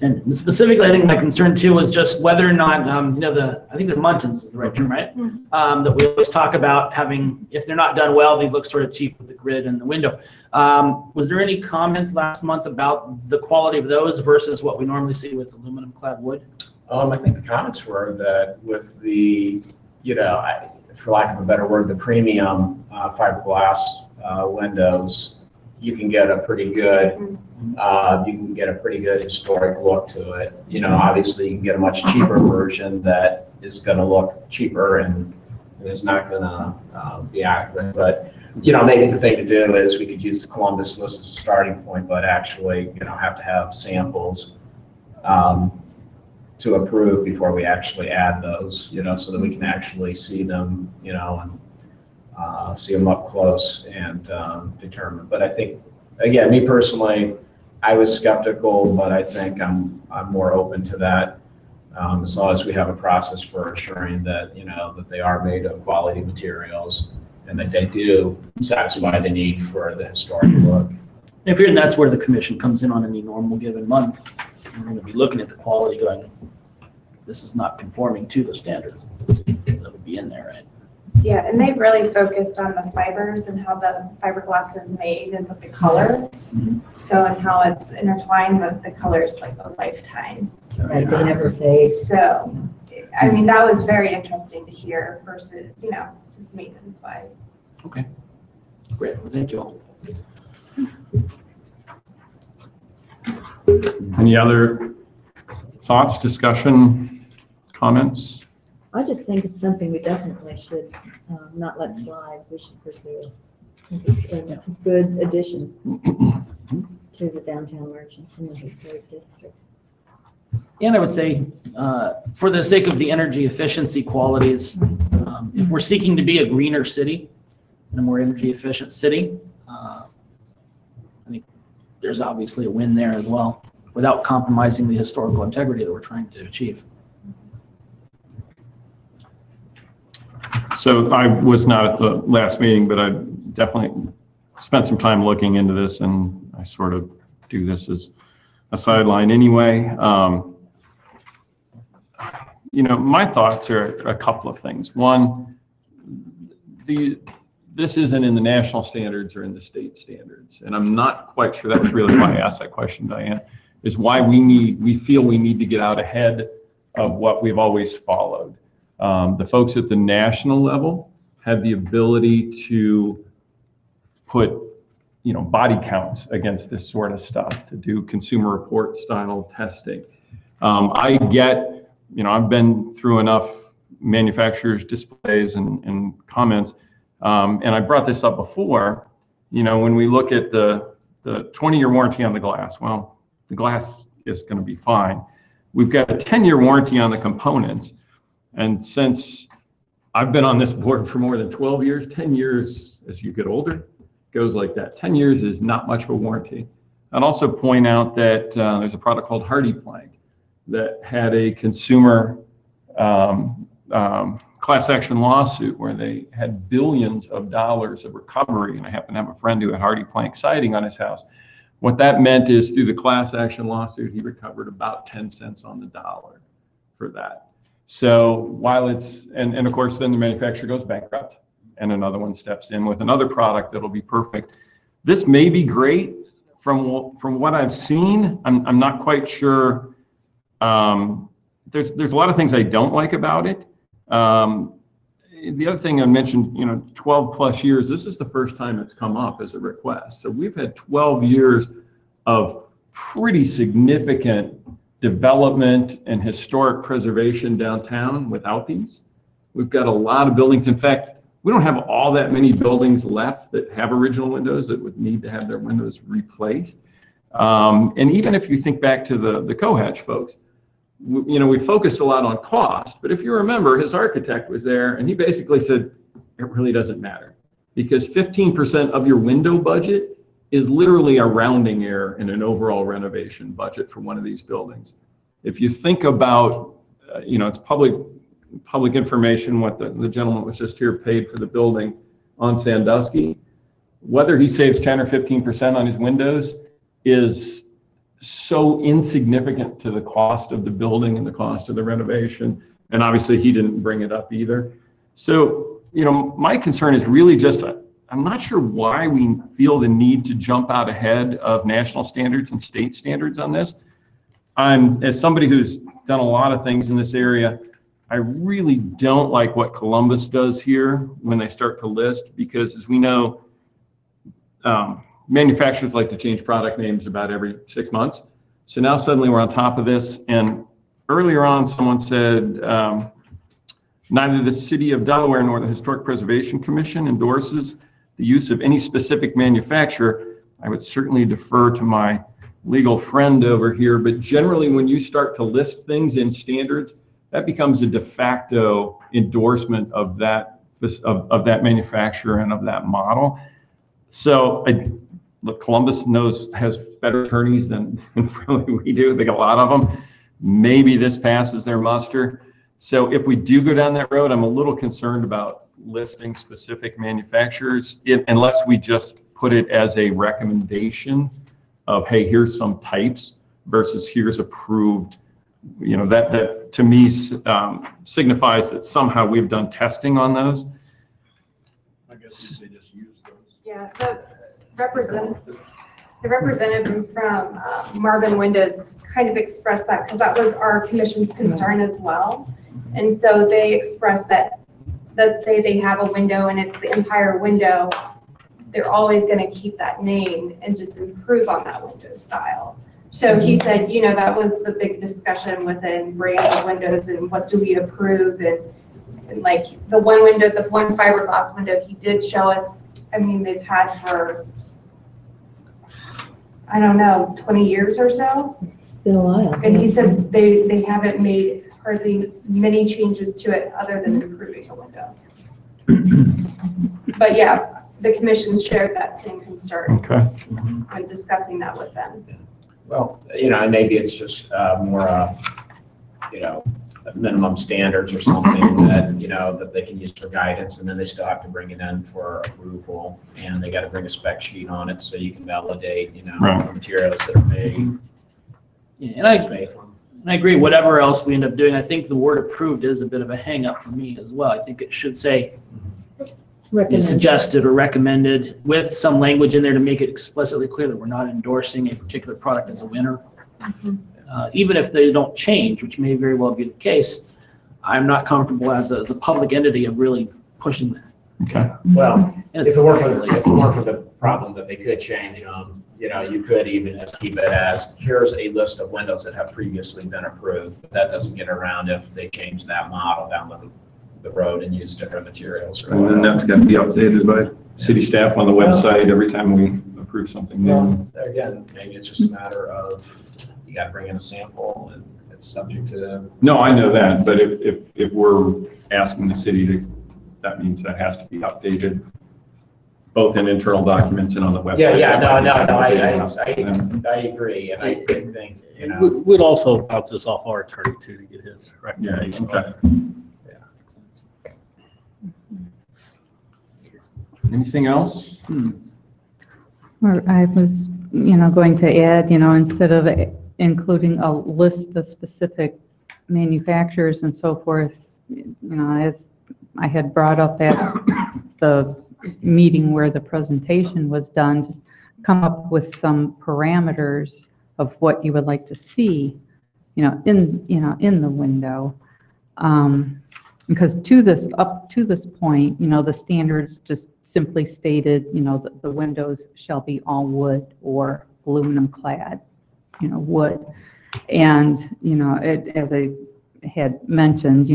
And specifically, I think my concern too was just whether or not, I think the muntins is the right term, right? That we always talk about having, if they're not done well, they look sort of cheap with the grid and the window. Was there any comments last month about the quality of those versus what we normally see with aluminum clad wood? I think the comments were that with the, for lack of a better word, the premium fiberglass windows, you can get a pretty good, historic look to it. Obviously you can get a much cheaper version that is going to look cheaper and is not going to be accurate. But maybe the thing to do is we could use the Columbus list as a starting point, but actually have to have samples to approve before we actually add those, so that we can actually see them, and see them up close and determine. But I think, again, me personally, I was skeptical, but I think I'm more open to that, as long as we have a process for ensuring that, that they are made of quality materials and that they do satisfy the need for the historic look. If you're, and that's where the commission comes in on any normal given month. We're going to be looking at the quality going, this is not conforming to the standards. That would be in there, right? Yeah, and they've really focused on the fibers and how the fiberglass is made and with the color. So, and how it's intertwined with the colors like a lifetime. Right, they never fade. So, I mean, that was very interesting to hear versus, just maintenance wise. Okay. Great. Thank you all. Any other thoughts, discussion, comments? I just think it's something we definitely should not let slide. We should pursue. It's a good addition to the downtown merchants in the historic district. And I would say, for the sake of the energy efficiency qualities, if we're seeking to be a greener city and a more energy efficient city, I think there's obviously a win there as well, without compromising the historical integrity that we're trying to achieve. So I was not at the last meeting, but I definitely spent some time looking into this, and I sort of do this as a sideline anyway. My thoughts are a couple of things. One, this isn't in the national standards or in the state standards, and I'm not quite sure. That was really why I asked that question, Diane, is why we feel we need to get out ahead of what we've always followed. The folks at the national level have the ability to put, body counts against this sort of stuff, to do consumer report style testing. I get, I've been through enough manufacturers' displays and comments, and I brought this up before, when we look at the 20-year warranty on the glass, well, the glass is going to be fine. We've got a 10-year warranty on the components. And since I've been on this board for more than 12 years, 10 years as you get older goes like that. 10 years is not much of a warranty. I'd also point out that there's a product called Hardy Plank that had a consumer class action lawsuit where they had billions of dollars of recovery. And I happen to have a friend who had Hardy Plank siding on his house. What that meant is through the class action lawsuit, he recovered about 10 cents on the dollar for that. So while it's, and of course, then the manufacturer goes bankrupt and another one steps in with another product that'll be perfect. This may be great from what I've seen. I'm not quite sure. There's a lot of things I don't like about it. The other thing I mentioned, 12 plus years, this is the first time it's come up as a request. So we've had 12 years of pretty significant development and historic preservation downtown without these. We've got a lot of buildings. In fact, we don't have all that many buildings left that have original windows that would need to have their windows replaced. And even if you think back to the Cohatch folks, we focused a lot on cost, but if you remember, his architect was there and he basically said, it really doesn't matter because 15% of your window budget is literally a rounding error in an overall renovation budget for one of these buildings. If you think about, it's public information what the gentleman was just here paid for the building on Sandusky, whether he saves 10 or 15% on his windows is so insignificant to the cost of the building and the cost of the renovation. And obviously he didn't bring it up either. So, my concern is really just, I'm not sure why we feel the need to jump out ahead of national standards and state standards on this. As somebody who's done a lot of things in this area, I really don't like what Columbus does here when they start to list, because as we know, manufacturers like to change product names about every 6 months. So now suddenly we're on top of this. And earlier on, someone said, neither the City of Delaware nor the Historic Preservation Commission endorses the use of any specific manufacturer. I would certainly defer to my legal friend over here, but generally when you start to list things in standards, that becomes a de facto endorsement of that manufacturer and of that model. So look, Columbus has better attorneys than probably we do. They got a lot of them. Maybe this passes their muster. So if we do go down that road, I'm a little concerned about listing specific manufacturers, unless we just put it as a recommendation of, hey, here's some types versus here's approved. That to me signifies that somehow we've done testing on those. I guess they just use those. Yeah, the representative from Marvin Windows kind of expressed that because that was our commission's concern as well. And so they expressed that, let's say they have a window and it's the Empire window, they're always going to keep that name and just improve on that window style. So he said, that was the big discussion within brands of windows and what do we approve, and like the one window, the one fiberglass window, he did show us. I mean, they've had for, I don't know, 20 years or so. been a while. And he said they haven't made hardly many changes to it other than improving the window. But yeah, the commission shared that same concern Okay. when discussing that with them. Well, and maybe it's just more, minimum standards or something that, that they can use for guidance, and then they still have to bring it in for approval, and they got to bring a spec sheet on it so you can validate, Right. the materials that are made. Yeah, and I agree, whatever else we end up doing, I think the word approved is a bit of a hang up for me as well. I think it should say Recommend. suggested or recommended with some language in there to make it explicitly clear that we're not endorsing a particular product as a winner. Even if they don't change, which may very well be the case, I'm not comfortable as a public entity of really pushing that. Okay. Well, And if it's it weren't for the problem that they could change them, you could even just keep it as, here's a list of windows that have previously been approved. But that doesn't get around if they change that model down the road and use different materials. And then that's got to be updated by city staff on the website every time we approve something new. Well, there again, maybe it's just a matter of, you got to bring in a sample and it's subject to. No, I know that, but if we're asking the city to, that means that has to be updated, both in internal documents and on the website. I agree, and I think, We'd also bounce this off our attorney too to get his Yeah, recommendation. okay. Anything else? Or I was, going to add, instead of including a list of specific manufacturers and so forth, as I had brought up at the meeting where the presentation was done, just come up with some parameters of what you would like to see, in the window. Because up to this point, the standards just simply stated, that the windows shall be all wood or aluminum clad, wood. And, as I had mentioned,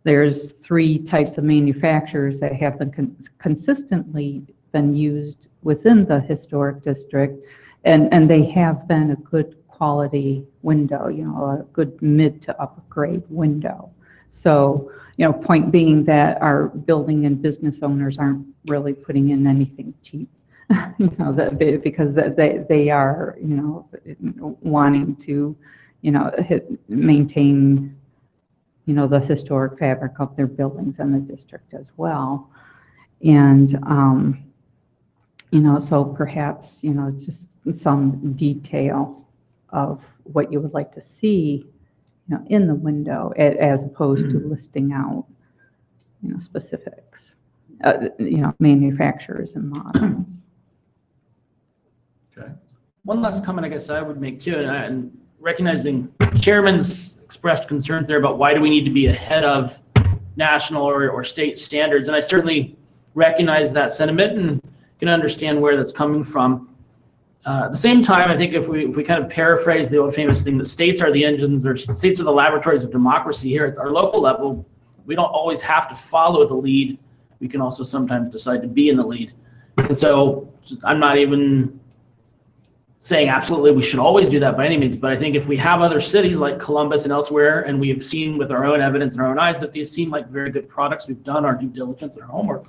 there's 3 types of manufacturers that have been consistently been used within the historic district, and they have been a good quality window, a good mid to upper grade window. So, point being that our building and business owners aren't really putting in anything cheap, because they are, wanting to, maintain, the historic fabric of their buildings and the district as well. And, so perhaps, just some detail of what you would like to see, in the window, as opposed to listing out, specifics, manufacturers and models. Okay. One last comment I guess I would make too, and recognizing Chairman's expressed concerns there about why do we need to be ahead of national or state standards, and I certainly recognize that sentiment and can understand where that's coming from. At the same time, I think if we kind of paraphrase the old famous thing that states are the engines or states are the laboratories of democracy, here at our local level, we don't always have to follow the lead. We can also sometimes decide to be in the lead. And so I'm not even saying absolutely we should always do that by any means, but I think if we have other cities like Columbus and elsewhere, and we've seen with our own evidence and our own eyes that these seem like very good products, we've done our due diligence and our homework,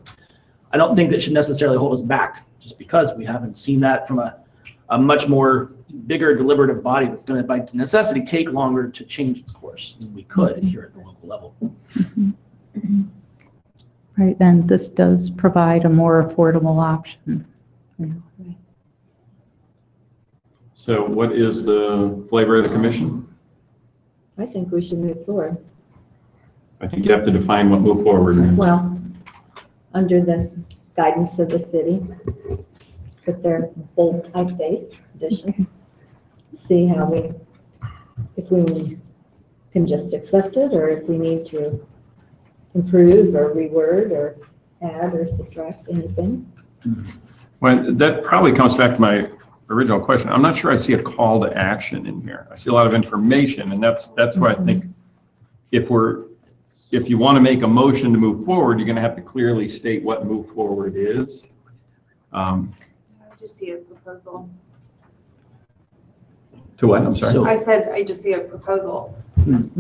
I don't think that should necessarily hold us back just because we haven't seen that from a much more bigger deliberative body that's going to, by necessity, take longer to change its course than we could here at the local level. Right, and this does provide a more affordable option. So what is the flavor of the commission? I think we should move forward. I think you have to define what move forward means. Well, under the guidance of the city, with their bold typeface conditions, see how if we can just accept it, or if we need to improve or reword or add or subtract anything. Well, that probably comes back to my original question. I'm not sure I see a call to action in here. I see a lot of information, and that's why I think if you want to make a motion to move forward, you're going to have to clearly state what move forward is. I just see a proposal. To what? I'm sorry. So- I said, I just see a proposal. You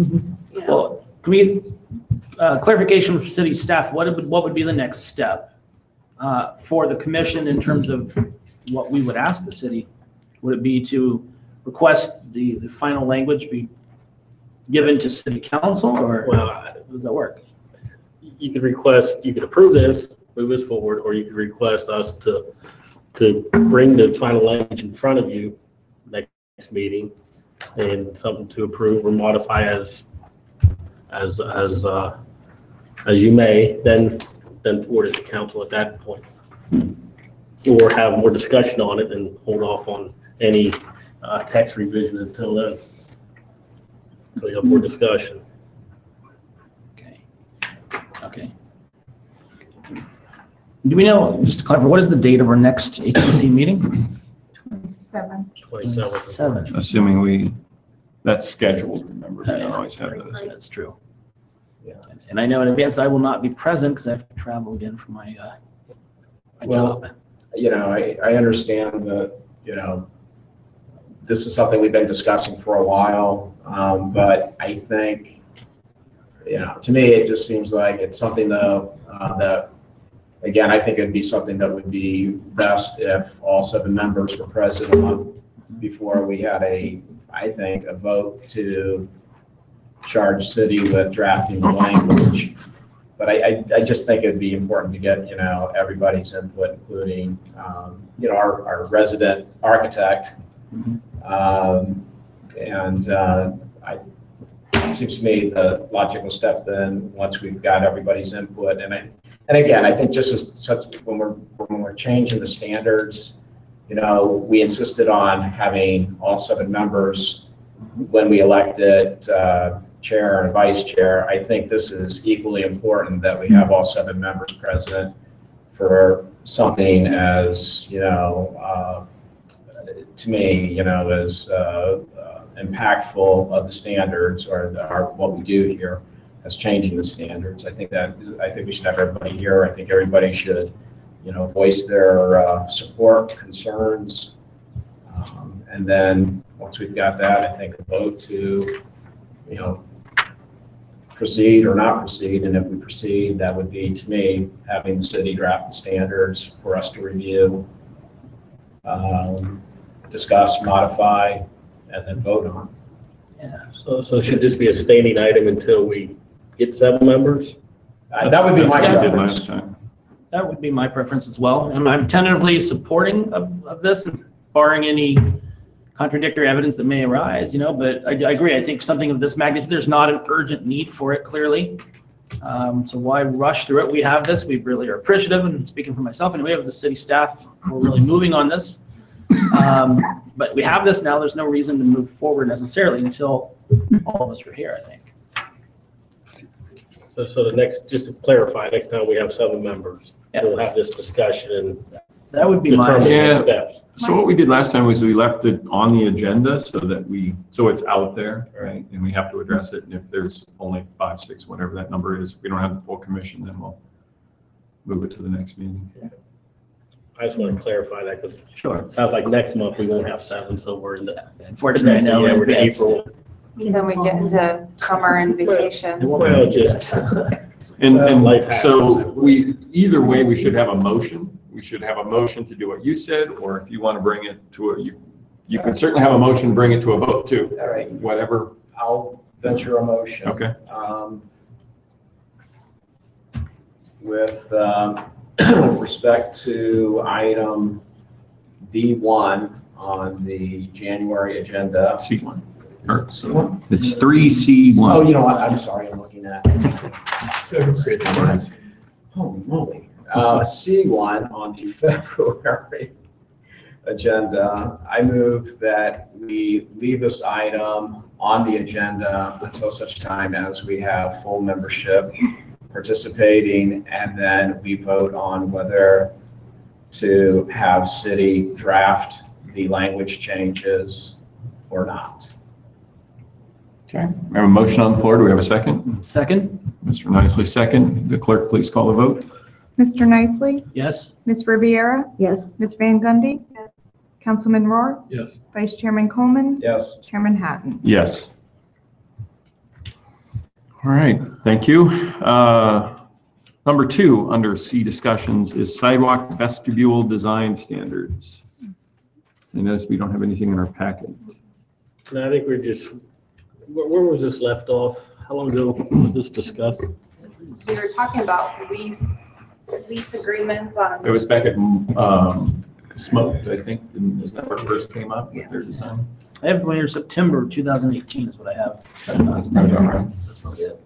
know, Well, can we, clarification from city staff, what would be the next step for the commission in terms of what we would ask the city? Would it be to request the final language be given to city council, or Well, how does that work? you could request, you could approve this, move this forward, or you could request us to bring the final language in front of you next meeting and something to approve or modify as you may, then forward it to council at that point. Or have more discussion on it and hold off on any text revision until then. So you have more discussion. Okay. Do we know, just to clarify, what is the date of our next HPC meeting? 27. 27th. Assuming that's scheduled, remember, we don't always have those. That's true. Yeah. And I know in advance I will not be present because I have to travel again for my Well, job. I understand that, this is something we've been discussing for a while, but I think, to me, it just seems like it's something though, that, again, I think it'd be something that would be best if all 7 members were present before we had a vote to charge city with drafting the language. But I just think it'd be important to get, everybody's input, including, our resident architect. It seems to me the logical step then, once we've got everybody's input, and again, I think just as such, when we're changing the standards, we insisted on having all 7 members when we elected chair and vice chair. I think this is equally important that we have all 7 members present for something as, to me, as impactful of the standards or what we do here as changing the standards. I think we should have everybody here. I think everybody should, voice their support, concerns. And then once we've got that, I think a vote to, proceed or not proceed. And if we proceed, that would be, to me, having the city draft the standards for us to review, discuss, modify, and then vote on. Yeah. So should this be a standing item until we get 7 members? That would be my That's what we did preference. last time. That would be my preference as well. And I'm tentatively supporting of this, and barring any contradictory evidence that may arise, but I agree. I think something of this magnitude, there's not an urgent need for it, clearly. So why rush through it? We have this. We really are appreciative, and speaking for myself, and we have the city staff, we're really moving on this. But we have this now. There's no reason to move forward necessarily until all of us are here, I think. So the next, just to clarify, next time we have 7 members, Yeah. we'll have this discussion and That would be determine my, the Yeah. next steps. So what we did last time was we left it on the agenda so it's out there, right? And we have to address it. And if there's only 5, 6, whatever that number is, if we don't have the full commission, then we'll move it to the next meeting. I just want to clarify that because sure. it sounds like next month we won't have 7, so we're in the, Unfortunately, I know. yeah, we're in it's- April. Then we get into summer and vacation. Well, just, And Life happens. so either way, we should have a motion. We should have a motion to do what you said, or if you want to bring it to you can certainly have a motion, bring it to a vote too. All right, Whatever. I'll venture a motion. Okay. With respect to item B1 on the January agenda. C1. It's 3C1. Oh, you know what? I'm sorry, I'm looking at. Holy moly. C1 on the February agenda, I move that we leave this item on the agenda until such time as we have full membership participating, and then we vote on whether to have city draft the language changes or not. Okay, we have a motion on the floor. Do we have a second? Second? Mr. Nicely, second. The clerk, please call the vote. Mr. Nicely, Yes? Ms. Riviera, Yes. Ms. Van Gundy, Councilman Rohr, Yes. Vice Chairman Coleman, Yes. Chairman Hatton. Yes. All right, thank you. Number 2 under C discussions is sidewalk vestibule design standards. I notice we don't have anything in our packet. No, I think we're just, where was this left off? How long ago was this discussed? We were talking about lease agreements on. It was back at Smoked, I think, and is that where it first came up with their design? I have when September 2018 is what I have. That's probably all right. That's probably it.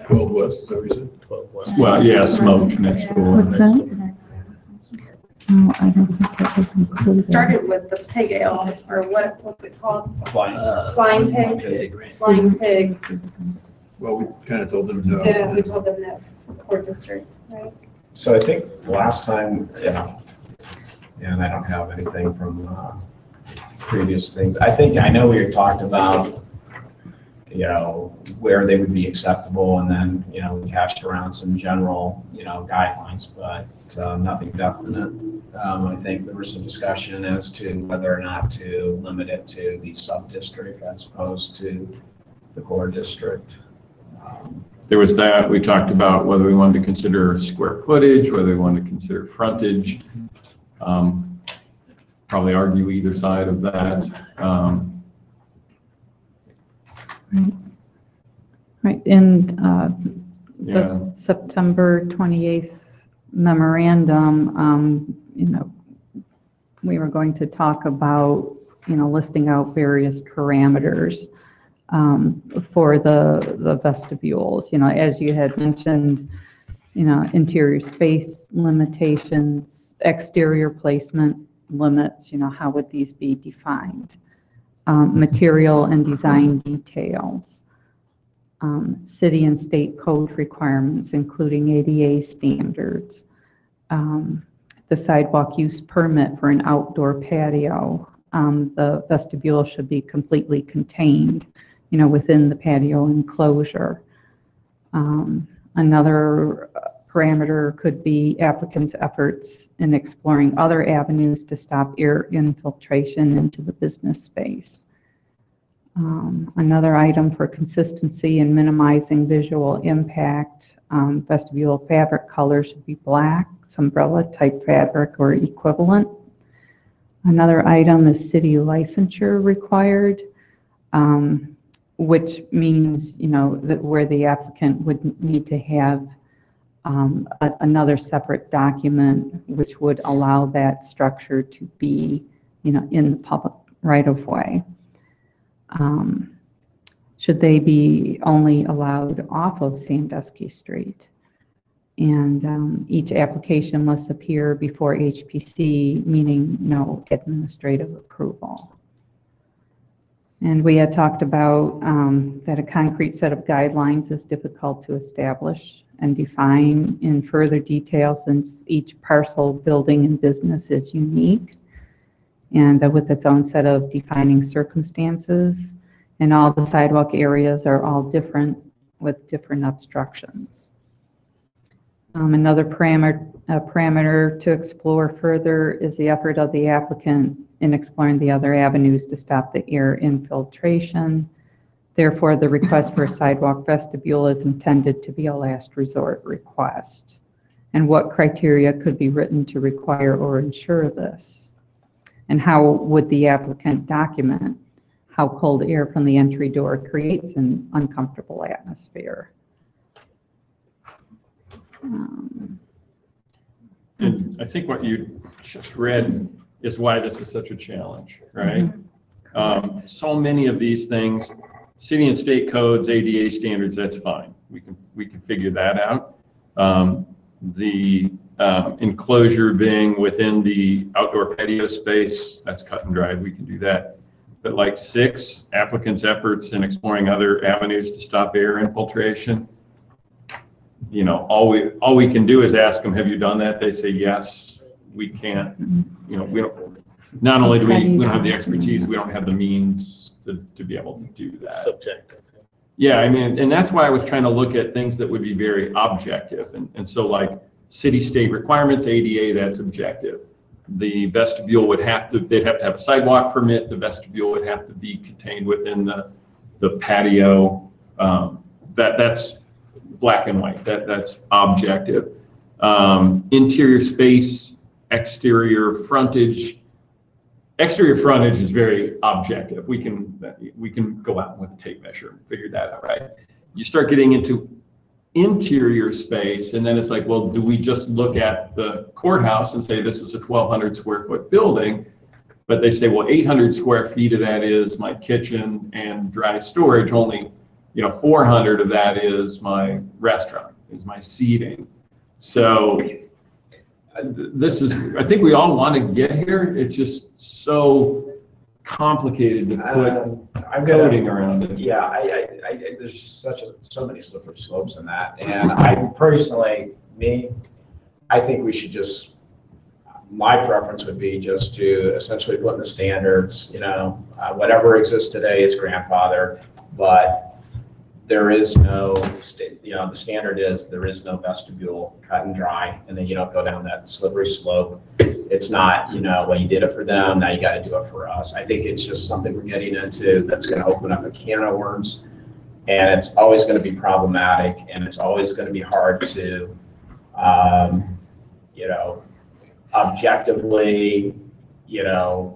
12 West, is that what you said? 12 West. Well, yeah, Smoked next door. What's that? Oh, I don't think that was included. Started with the pig ale, or what's it called? Flying. Flying pig, Great. flying pig. Well, we kind of told them no. Yeah, we told them no, core district, right? So I think last time, and I don't have anything from previous things. I know we had talked about, where they would be acceptable, and then, we hashed around some general, guidelines, but nothing definite. I think there was some discussion as to whether or not to limit it to the sub-district as opposed to the core district. There was that. We talked about whether we wanted to consider square footage, whether we wanted to consider frontage. Probably argue either side of that. Right, in Yeah. the September 28th memorandum, we were going to talk about, listing out various parameters for the vestibules, as you had mentioned, interior space limitations, exterior placement limits, how would these be defined? Material and design details, city and state code requirements, including ADA standards, the sidewalk use permit for an outdoor patio. The vestibule should be completely contained, within the patio enclosure. Another parameter could be applicants' efforts in exploring other avenues to stop air infiltration into the business space. Another item for consistency and minimizing visual impact, vestibule fabric color should be black, umbrella type fabric or equivalent. Another item is city licensure required, which means, that where the applicant would need to have another separate document which would allow that structure to be, in the public right of way. Should they be only allowed off of Sandusky Street? And each application must appear before HPC, meaning no administrative approval. And we had talked about that a concrete set of guidelines is difficult to establish and define in further detail since each parcel, building, and business is unique and with its own set of defining circumstances. And all the sidewalk areas are all different with different obstructions. Another parameter to explore further is the effort of the applicant in exploring the other avenues to stop the air infiltration. Therefore, the request for a sidewalk vestibule is intended to be a last resort request. And what criteria could be written to require or ensure this? And how would the applicant document how cold air from the entry door creates an uncomfortable atmosphere? And I think what you just read is why this is such a challenge, right? So many of these things, city and state codes, ADA standards, that's fine. We can figure that out. The enclosure being within the outdoor patio space, that's cut and dried. We can do that. But like 6, applicants' efforts in exploring other avenues to stop air infiltration, all we can do is ask them, have you done that? They say yes. We can't, we don't, not only do we don't have the expertise, we don't have the means to be able to do that. Subjective. Yeah, I mean, and that's why I was trying to look at things that would be very objective. And so like city state requirements, ADA, that's objective. The vestibule would they'd have to have a sidewalk permit. The vestibule would have to be contained within the patio. That's black and white. That's objective. Interior space, exterior frontage. Exterior frontage is very objective. We can go out with a tape measure and figure that out, right? You start getting into interior space, and then it's like, well, do we just look at the courthouse and say this is a 1,200 square foot building? But they say, well, 800 square feet of that is my kitchen and dry storage. Only, 400 of that is my restaurant, is my seating. So I think we all want to get here. It's just so complicated to put coding around it. Yeah, there's just so many slippery slopes in that. And I personally, I think we should my preference would be just to essentially put in the standards, whatever exists today is grandfather, but there is no, the standard is there is no vestibule, cut and dry, and then you don't go down that slippery slope. It's not, well, you did it for them, now you got to do it for us. I think it's just something we're getting into that's going to open up a can of worms, and it's always going to be problematic, and it's always going to be hard to, objectively,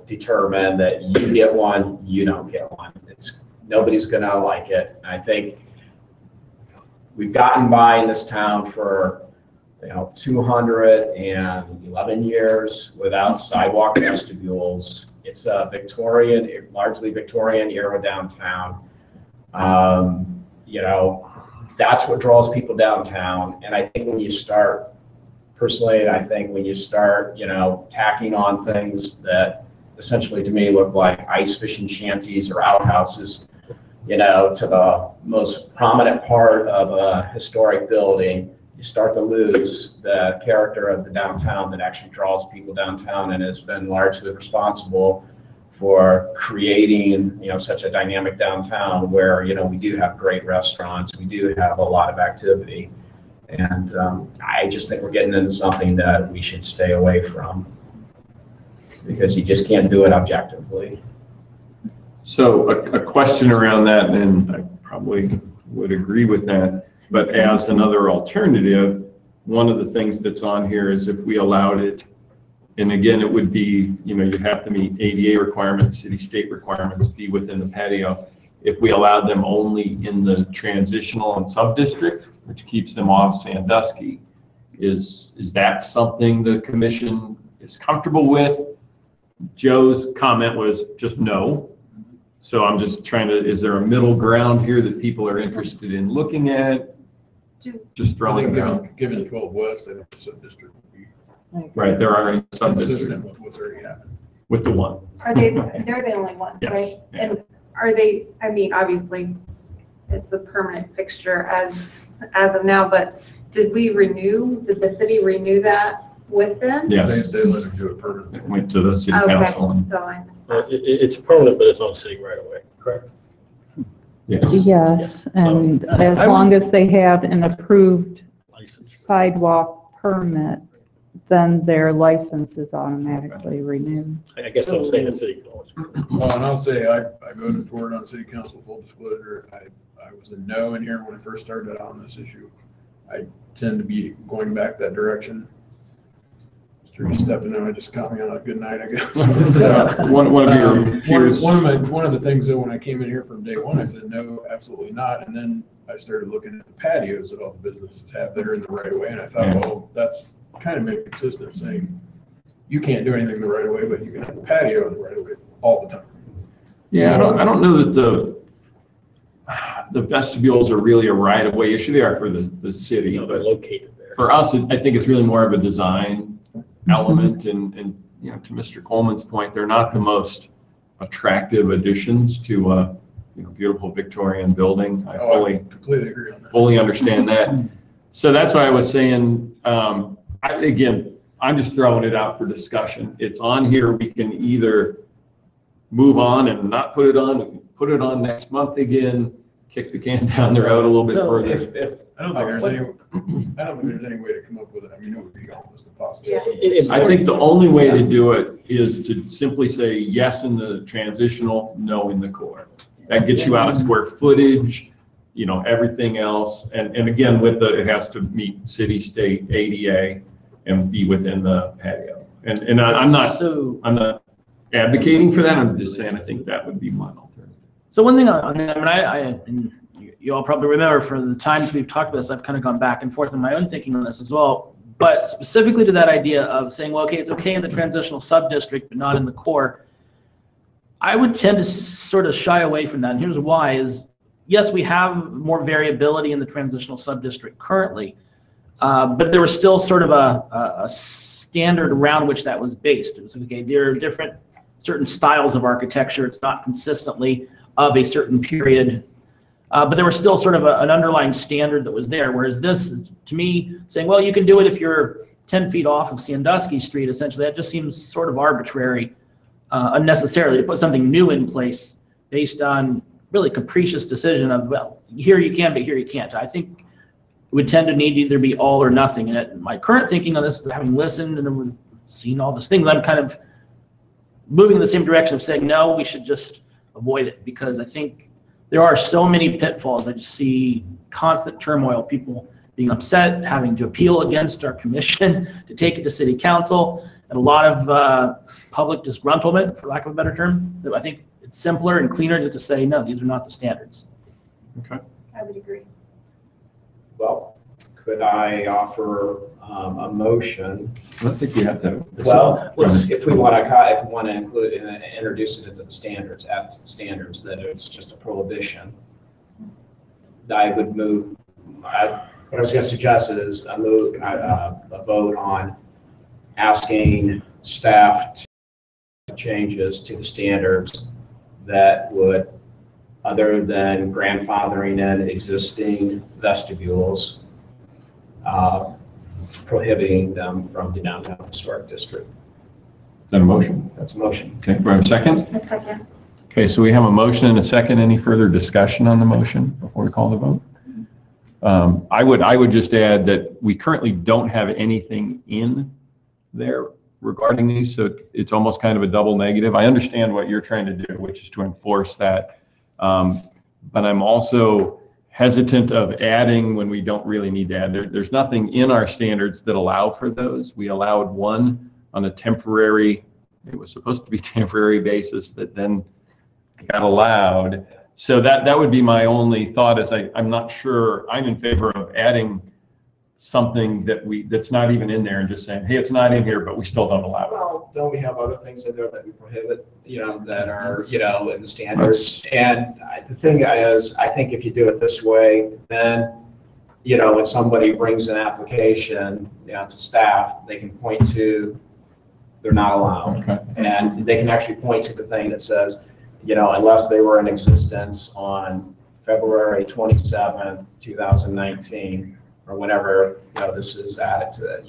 determine that you get one, you don't get one. Nobody's going to like it. And I think we've gotten by in this town for 211 years without sidewalk vestibules. It's a largely Victorian era downtown. That's what draws people downtown. And I think when you start, personally, tacking on things that essentially to me look like ice fishing shanties or outhouses, to the most prominent part of a historic building, you start to lose the character of the downtown that actually draws people downtown and has been largely responsible for creating, such a dynamic downtown where, we do have great restaurants, we do have a lot of activity. And I just think we're getting into something that we should stay away from because you just can't do it objectively. So a question around that, and I probably would agree with that, but as another alternative, one of the things that's on here is if we allowed it, and again, it would be, you'd have to meet ADA requirements, city-state requirements, be within the patio. If we allowed them only in the transitional and sub-district, which keeps them off Sandusky, is that something the commission is comfortable with? Joe's comment was just no. So I'm just trying to, is there a middle ground here that people are interested in looking at? Just throwing it out. Given 12 West, I think the sub-district would be right. There are any sub-districts consistent with what's already happened. With the one. They're the only ones, Yes. right? Yeah. And are they, obviously it's a permanent fixture as of now, but did the city renew that with them? Yes. They let them do it permanently. It went to the city Okay, council. And, so I missed that. It's permanent, but it's on city right away, correct? yes. Yes, and as long as they have an approved License. sidewalk permit, then their license is automatically renewed. I guess I'm saying the city can always. Well, and I'll say I voted for it on city council, full disclosure. I was a no in here when I first started on this issue. I tend to be going back that direction. Mr. Stefano just caught me on a good night, I guess. One of your peers. One of the things though, when I came in here from day one, I said, no, absolutely not. And then I started looking at the patios that all the businesses have that are in the right of way. And I thought, well, that's kind of inconsistent saying you can't do anything the right of way, but you can have a patio in the right of way all the time. Yeah, I don't know that the vestibules are really a right of way issue. They are for the city, They're but located there. for us, I think it's really more of a design element. And to Mr. Coleman's point, they're not the most attractive additions to a beautiful Victorian building. I I completely agree on that. fully understand that. So that's why I was saying, again, I'm just throwing it out for discussion. It's on here. We can either move on and not put it on next month again, kick the can down the road a little bit So further. I don't think there's any way to come up with it. I mean, it would be almost impossible. Yeah. I think the only way to do it is to simply say yes in the transitional, no in the core. That gets you out of square footage, you know, everything else. And again, it has to meet city, state, ADA, and be within the patio. And I'm not advocating for that. I'm just saying I think that would be my alternative. So one thing on that, and you all probably remember for the times we've talked about this, I've kind of gone back and forth in my own thinking on this as well. But specifically to that idea of saying, well, okay, it's okay in the transitional sub-district, but not in the core. I would tend to sort of shy away from that. And here's why is, yes, we have more variability in the transitional sub-district currently, but there was still sort of a standard around which that was based. It was okay, there are certain styles of architecture. It's not consistently of a certain period, but there was still sort of an underlying standard that was there. Whereas this, to me, saying, well, you can do it if you're 10 feet off of Sandusky Street, essentially, that just seems sort of arbitrary, unnecessarily, to put something new in place based on really capricious decision of, well, here you can, but here you can't. I think it would tend to need to either be all or nothing. And my current thinking on this is, having listened and seen all these things, I'm kind of moving in the same direction of saying, no, we should just avoid it, because I think there are so many pitfalls. I just see constant turmoil, people being upset, having to appeal against our commission to take it to city council, and a lot of public disgruntlement, for lack of a better term. I think it's simpler and cleaner to say, no, these are not the standards. Okay. I would agree. Well, could I offer a motion? I don't think we have to. Well, if we want to include, introduce it into the standards, add to the standards, that it's just a prohibition, I would move, what I was going to suggest is a vote on asking staff to changes to the standards that would, other than grandfathering in existing vestibules, prohibiting them from the downtown historic district. Is that a motion? That's a motion. Okay, do I have a second? A second. Okay, so we have a motion and a second. Any further discussion on the motion before we call the vote? I would just add that we currently don't have anything in there regarding these, so it's almost kind of a double negative. I understand what you're trying to do, which is to enforce that, but I'm also hesitant of adding when we don't really need to add. There's nothing in our standards that allow for those. We allowed one on a temporary, it was supposed to be temporary basis that then got allowed. So that would be my only thought, is I'm not sure I'm in favor of adding something that's not even in there and just saying, hey, it's not in here, but we still don't allow it. Well, don't we have other things in there that we prohibit, that are, in the standards? And the thing is, I think if you do it this way, then, when somebody brings an application, to staff, they can point to, they're not allowed. Okay. And they can actually point to the thing that says, unless they were in existence on February 27th, 2019, or whenever, this is added to it,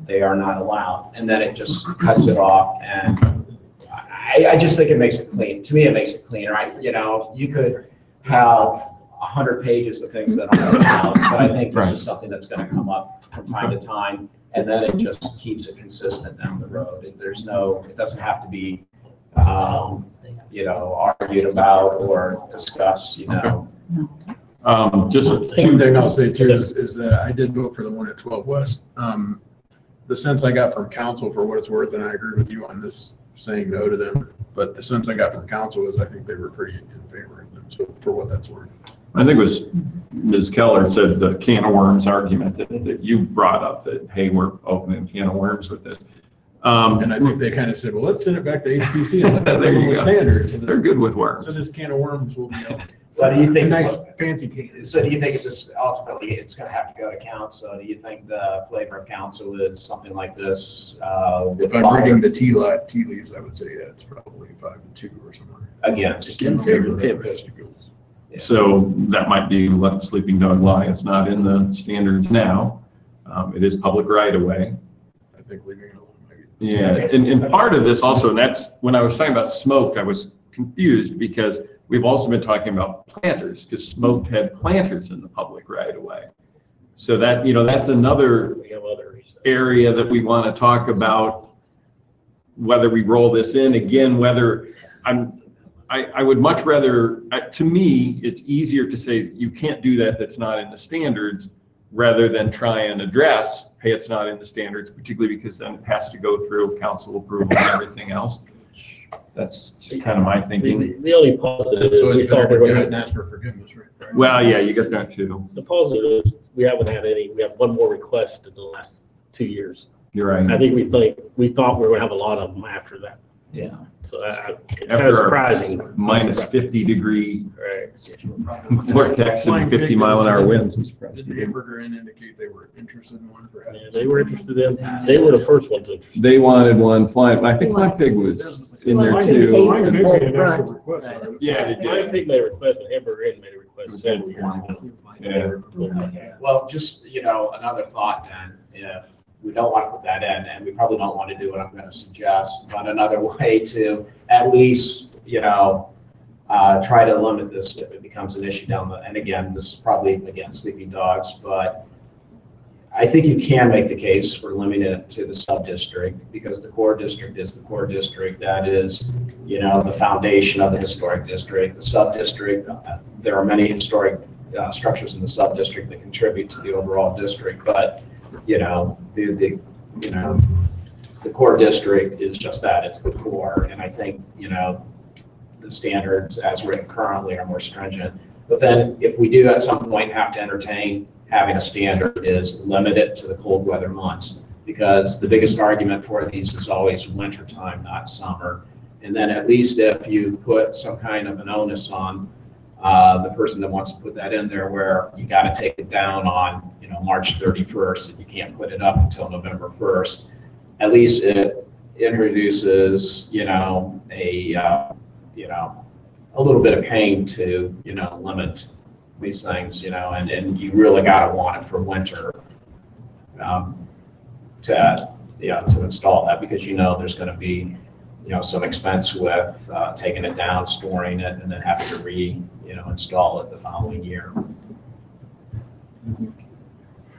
they are not allowed. And then it just cuts it off. And I just think it makes it clean. To me, it makes it clean, right? You could have 100 pages of things that aren't allowed, but I think this is something that's going to come up from time to time. And then it just keeps it consistent down the road. It doesn't have to be, argued about or discussed, Just One two, thing I'll say too is that I did vote for the one at 12 West. The sense I got from council, for what it's worth, and I agree with you on this, saying no to them, but the sense I got from council is I think they were pretty in favor of them, so for what that's worth. I think it was Ms. Keller said the can of worms argument that you brought up, that, hey, we're opening a can of worms with this. And I think they kind of said, well, let's send it back to HPC and let them There you go with go. standards. So They're good with worms. So this can of worms will be So do you a think, nice fancy can. so do you think ultimately it's going to have to go to council? Do you think the flavor of council is something like this? If I'm reading the tea leaves, I would say, yeah, it's probably 5-2 or somewhere. Against. In favor of vestibules. So that might be let the sleeping dog lie. It's not in the standards now. It is public right of way. I think leaving it alone. Yeah, and part of this also, and that's when I was talking about smoke, I was confused because we've also been talking about planters, because Smoke had planters in the public right away. So that, that's another We have others. area that we want to talk about, whether we roll this in again, whether I would much rather, to me, it's easier to say you can't do that, that's not in the standards, rather than try and address, hey, it's not in the standards, particularly because then it has to go through council approval and everything else. That's just kind of my thinking. The only positive is So we it's better thought to we were do it going and to, ask for forgiveness, right? Well, yeah, you got that too. the positive is we haven't had any, we have one more request in the last 2 years. You're right. I think we thought we were going to have a lot of them after that. Yeah. So it's kind of After our surprising. minus 50-degree Right. vortex and 50-mile-an-hour winds. I'm surprised. Did the Hamburger Inn indicate they were interested in one for? Yeah, they were interested in, they were the first ones interested. They wanted one flying. I think Fly Pig was in there One too. cases full front. Yeah, they Mine did. Pig made a request, but Hamburger Inn made a request several years ago. Yeah. Well, just, another thought then, if we don't want to put that in, and we probably don't want to do what I'm going to suggest, but another way to at least, try to limit this if it becomes an issue and again, this is probably, again, sleeping dogs, but I think you can make the case for limiting it to the sub-district, because the core district is the core district. That is, the foundation of the historic district. The sub-district, there are many historic structures in the sub-district that contribute to the overall district, but, the core district is just that, it's the core. And I think, the standards as written currently are more stringent. But then if we do at some point have to entertain having a standard, is limit it to the cold weather months, because the biggest argument for these is always winter time, not summer. And then at least if you put some kind of an onus on the person that wants to put that in there, where you got to take it down on, March 31st, and you can't put it up until November 1st, at least it introduces, a little bit of pain to, limit these things, and you really got to want it for winter to install that, because there's going to be some expense with taking it down, storing it, and then having to install it the following year.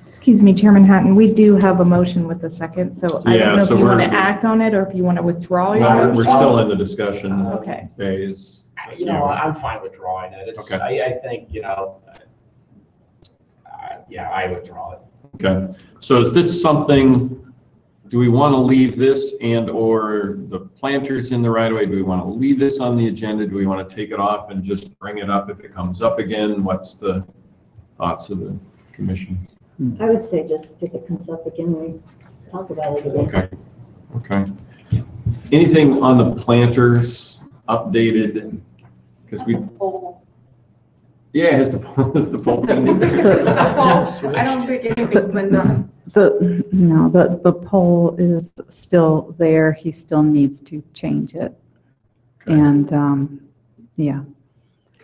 Excuse me, Chairman Hatton, we do have a motion with a second, so I Yeah, don't know if so you want to we're- act on it or if you want to withdraw your Well, we're motion. still in the discussion Okay. phase. I'm fine withdrawing it. It's, Okay. I think, I withdraw it. Okay, so is this something, do we want to leave this and/or the planters in the right of way? Do we want to leave this on the agenda? Do we want to take it off and just bring it up if it comes up again? What's the thoughts of the commission? I would say just if it comes up again, we talk about it again. Okay, okay. Anything on the planters updated? Because we, yeah, has the poll been? I don't think anything's been done. The poll is still there. He still needs to change it. And, yeah.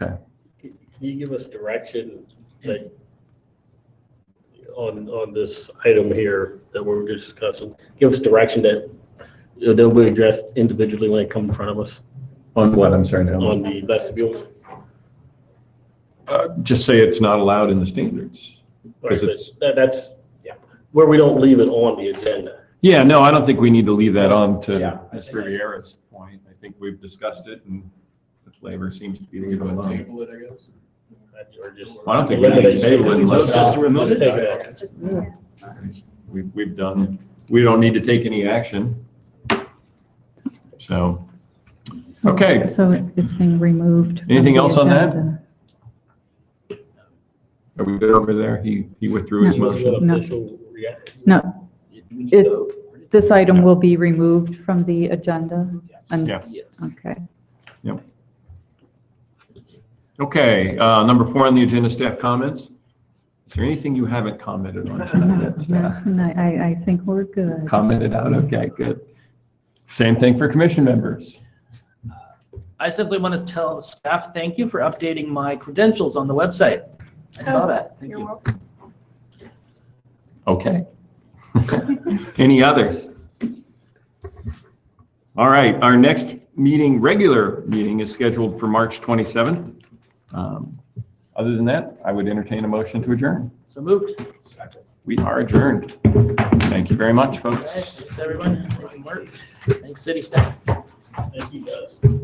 Okay. Can you give us direction that on this item here that we're discussing? Give us direction that they'll be addressed individually when they come in front of us On what, I'm sorry, now? on the vestibules. Just say it's not allowed in the standards. Right, 'Cause but it's- that's where we don't leave it on the agenda. Yeah, no, I don't think we need to leave that on to Yeah. Ms. Riviera's point. I think we've discussed it and the flavor seems to be We leaving it can alone. table it, I guess. Or just I don't think we need to table it unless. Just remove it. Take it out. Just, We've done, we don't need to take any action. So, okay. So it's being removed. from Anything the else on that? agenda. Are we good over there? He withdrew his You want motion. an No. official reaction? No, this item will be removed from the agenda? And- Yeah. Okay. Okay, number 4 on the agenda, staff comments. Is there anything you haven't commented on tonight? Staff? I think we're good. Commented out, okay, good. Same thing for commission members. I simply want to tell the staff, thank you for updating my credentials on the website. I saw that. Thank you're you. welcome. Okay. Any others? All right, our next meeting, regular meeting, is scheduled for March 27th. Other than that, I would entertain a motion to adjourn. So moved. We are adjourned. Thank you very much, folks. Thanks, everyone. Thanks, Mark. Thanks, city staff. Thank you, guys.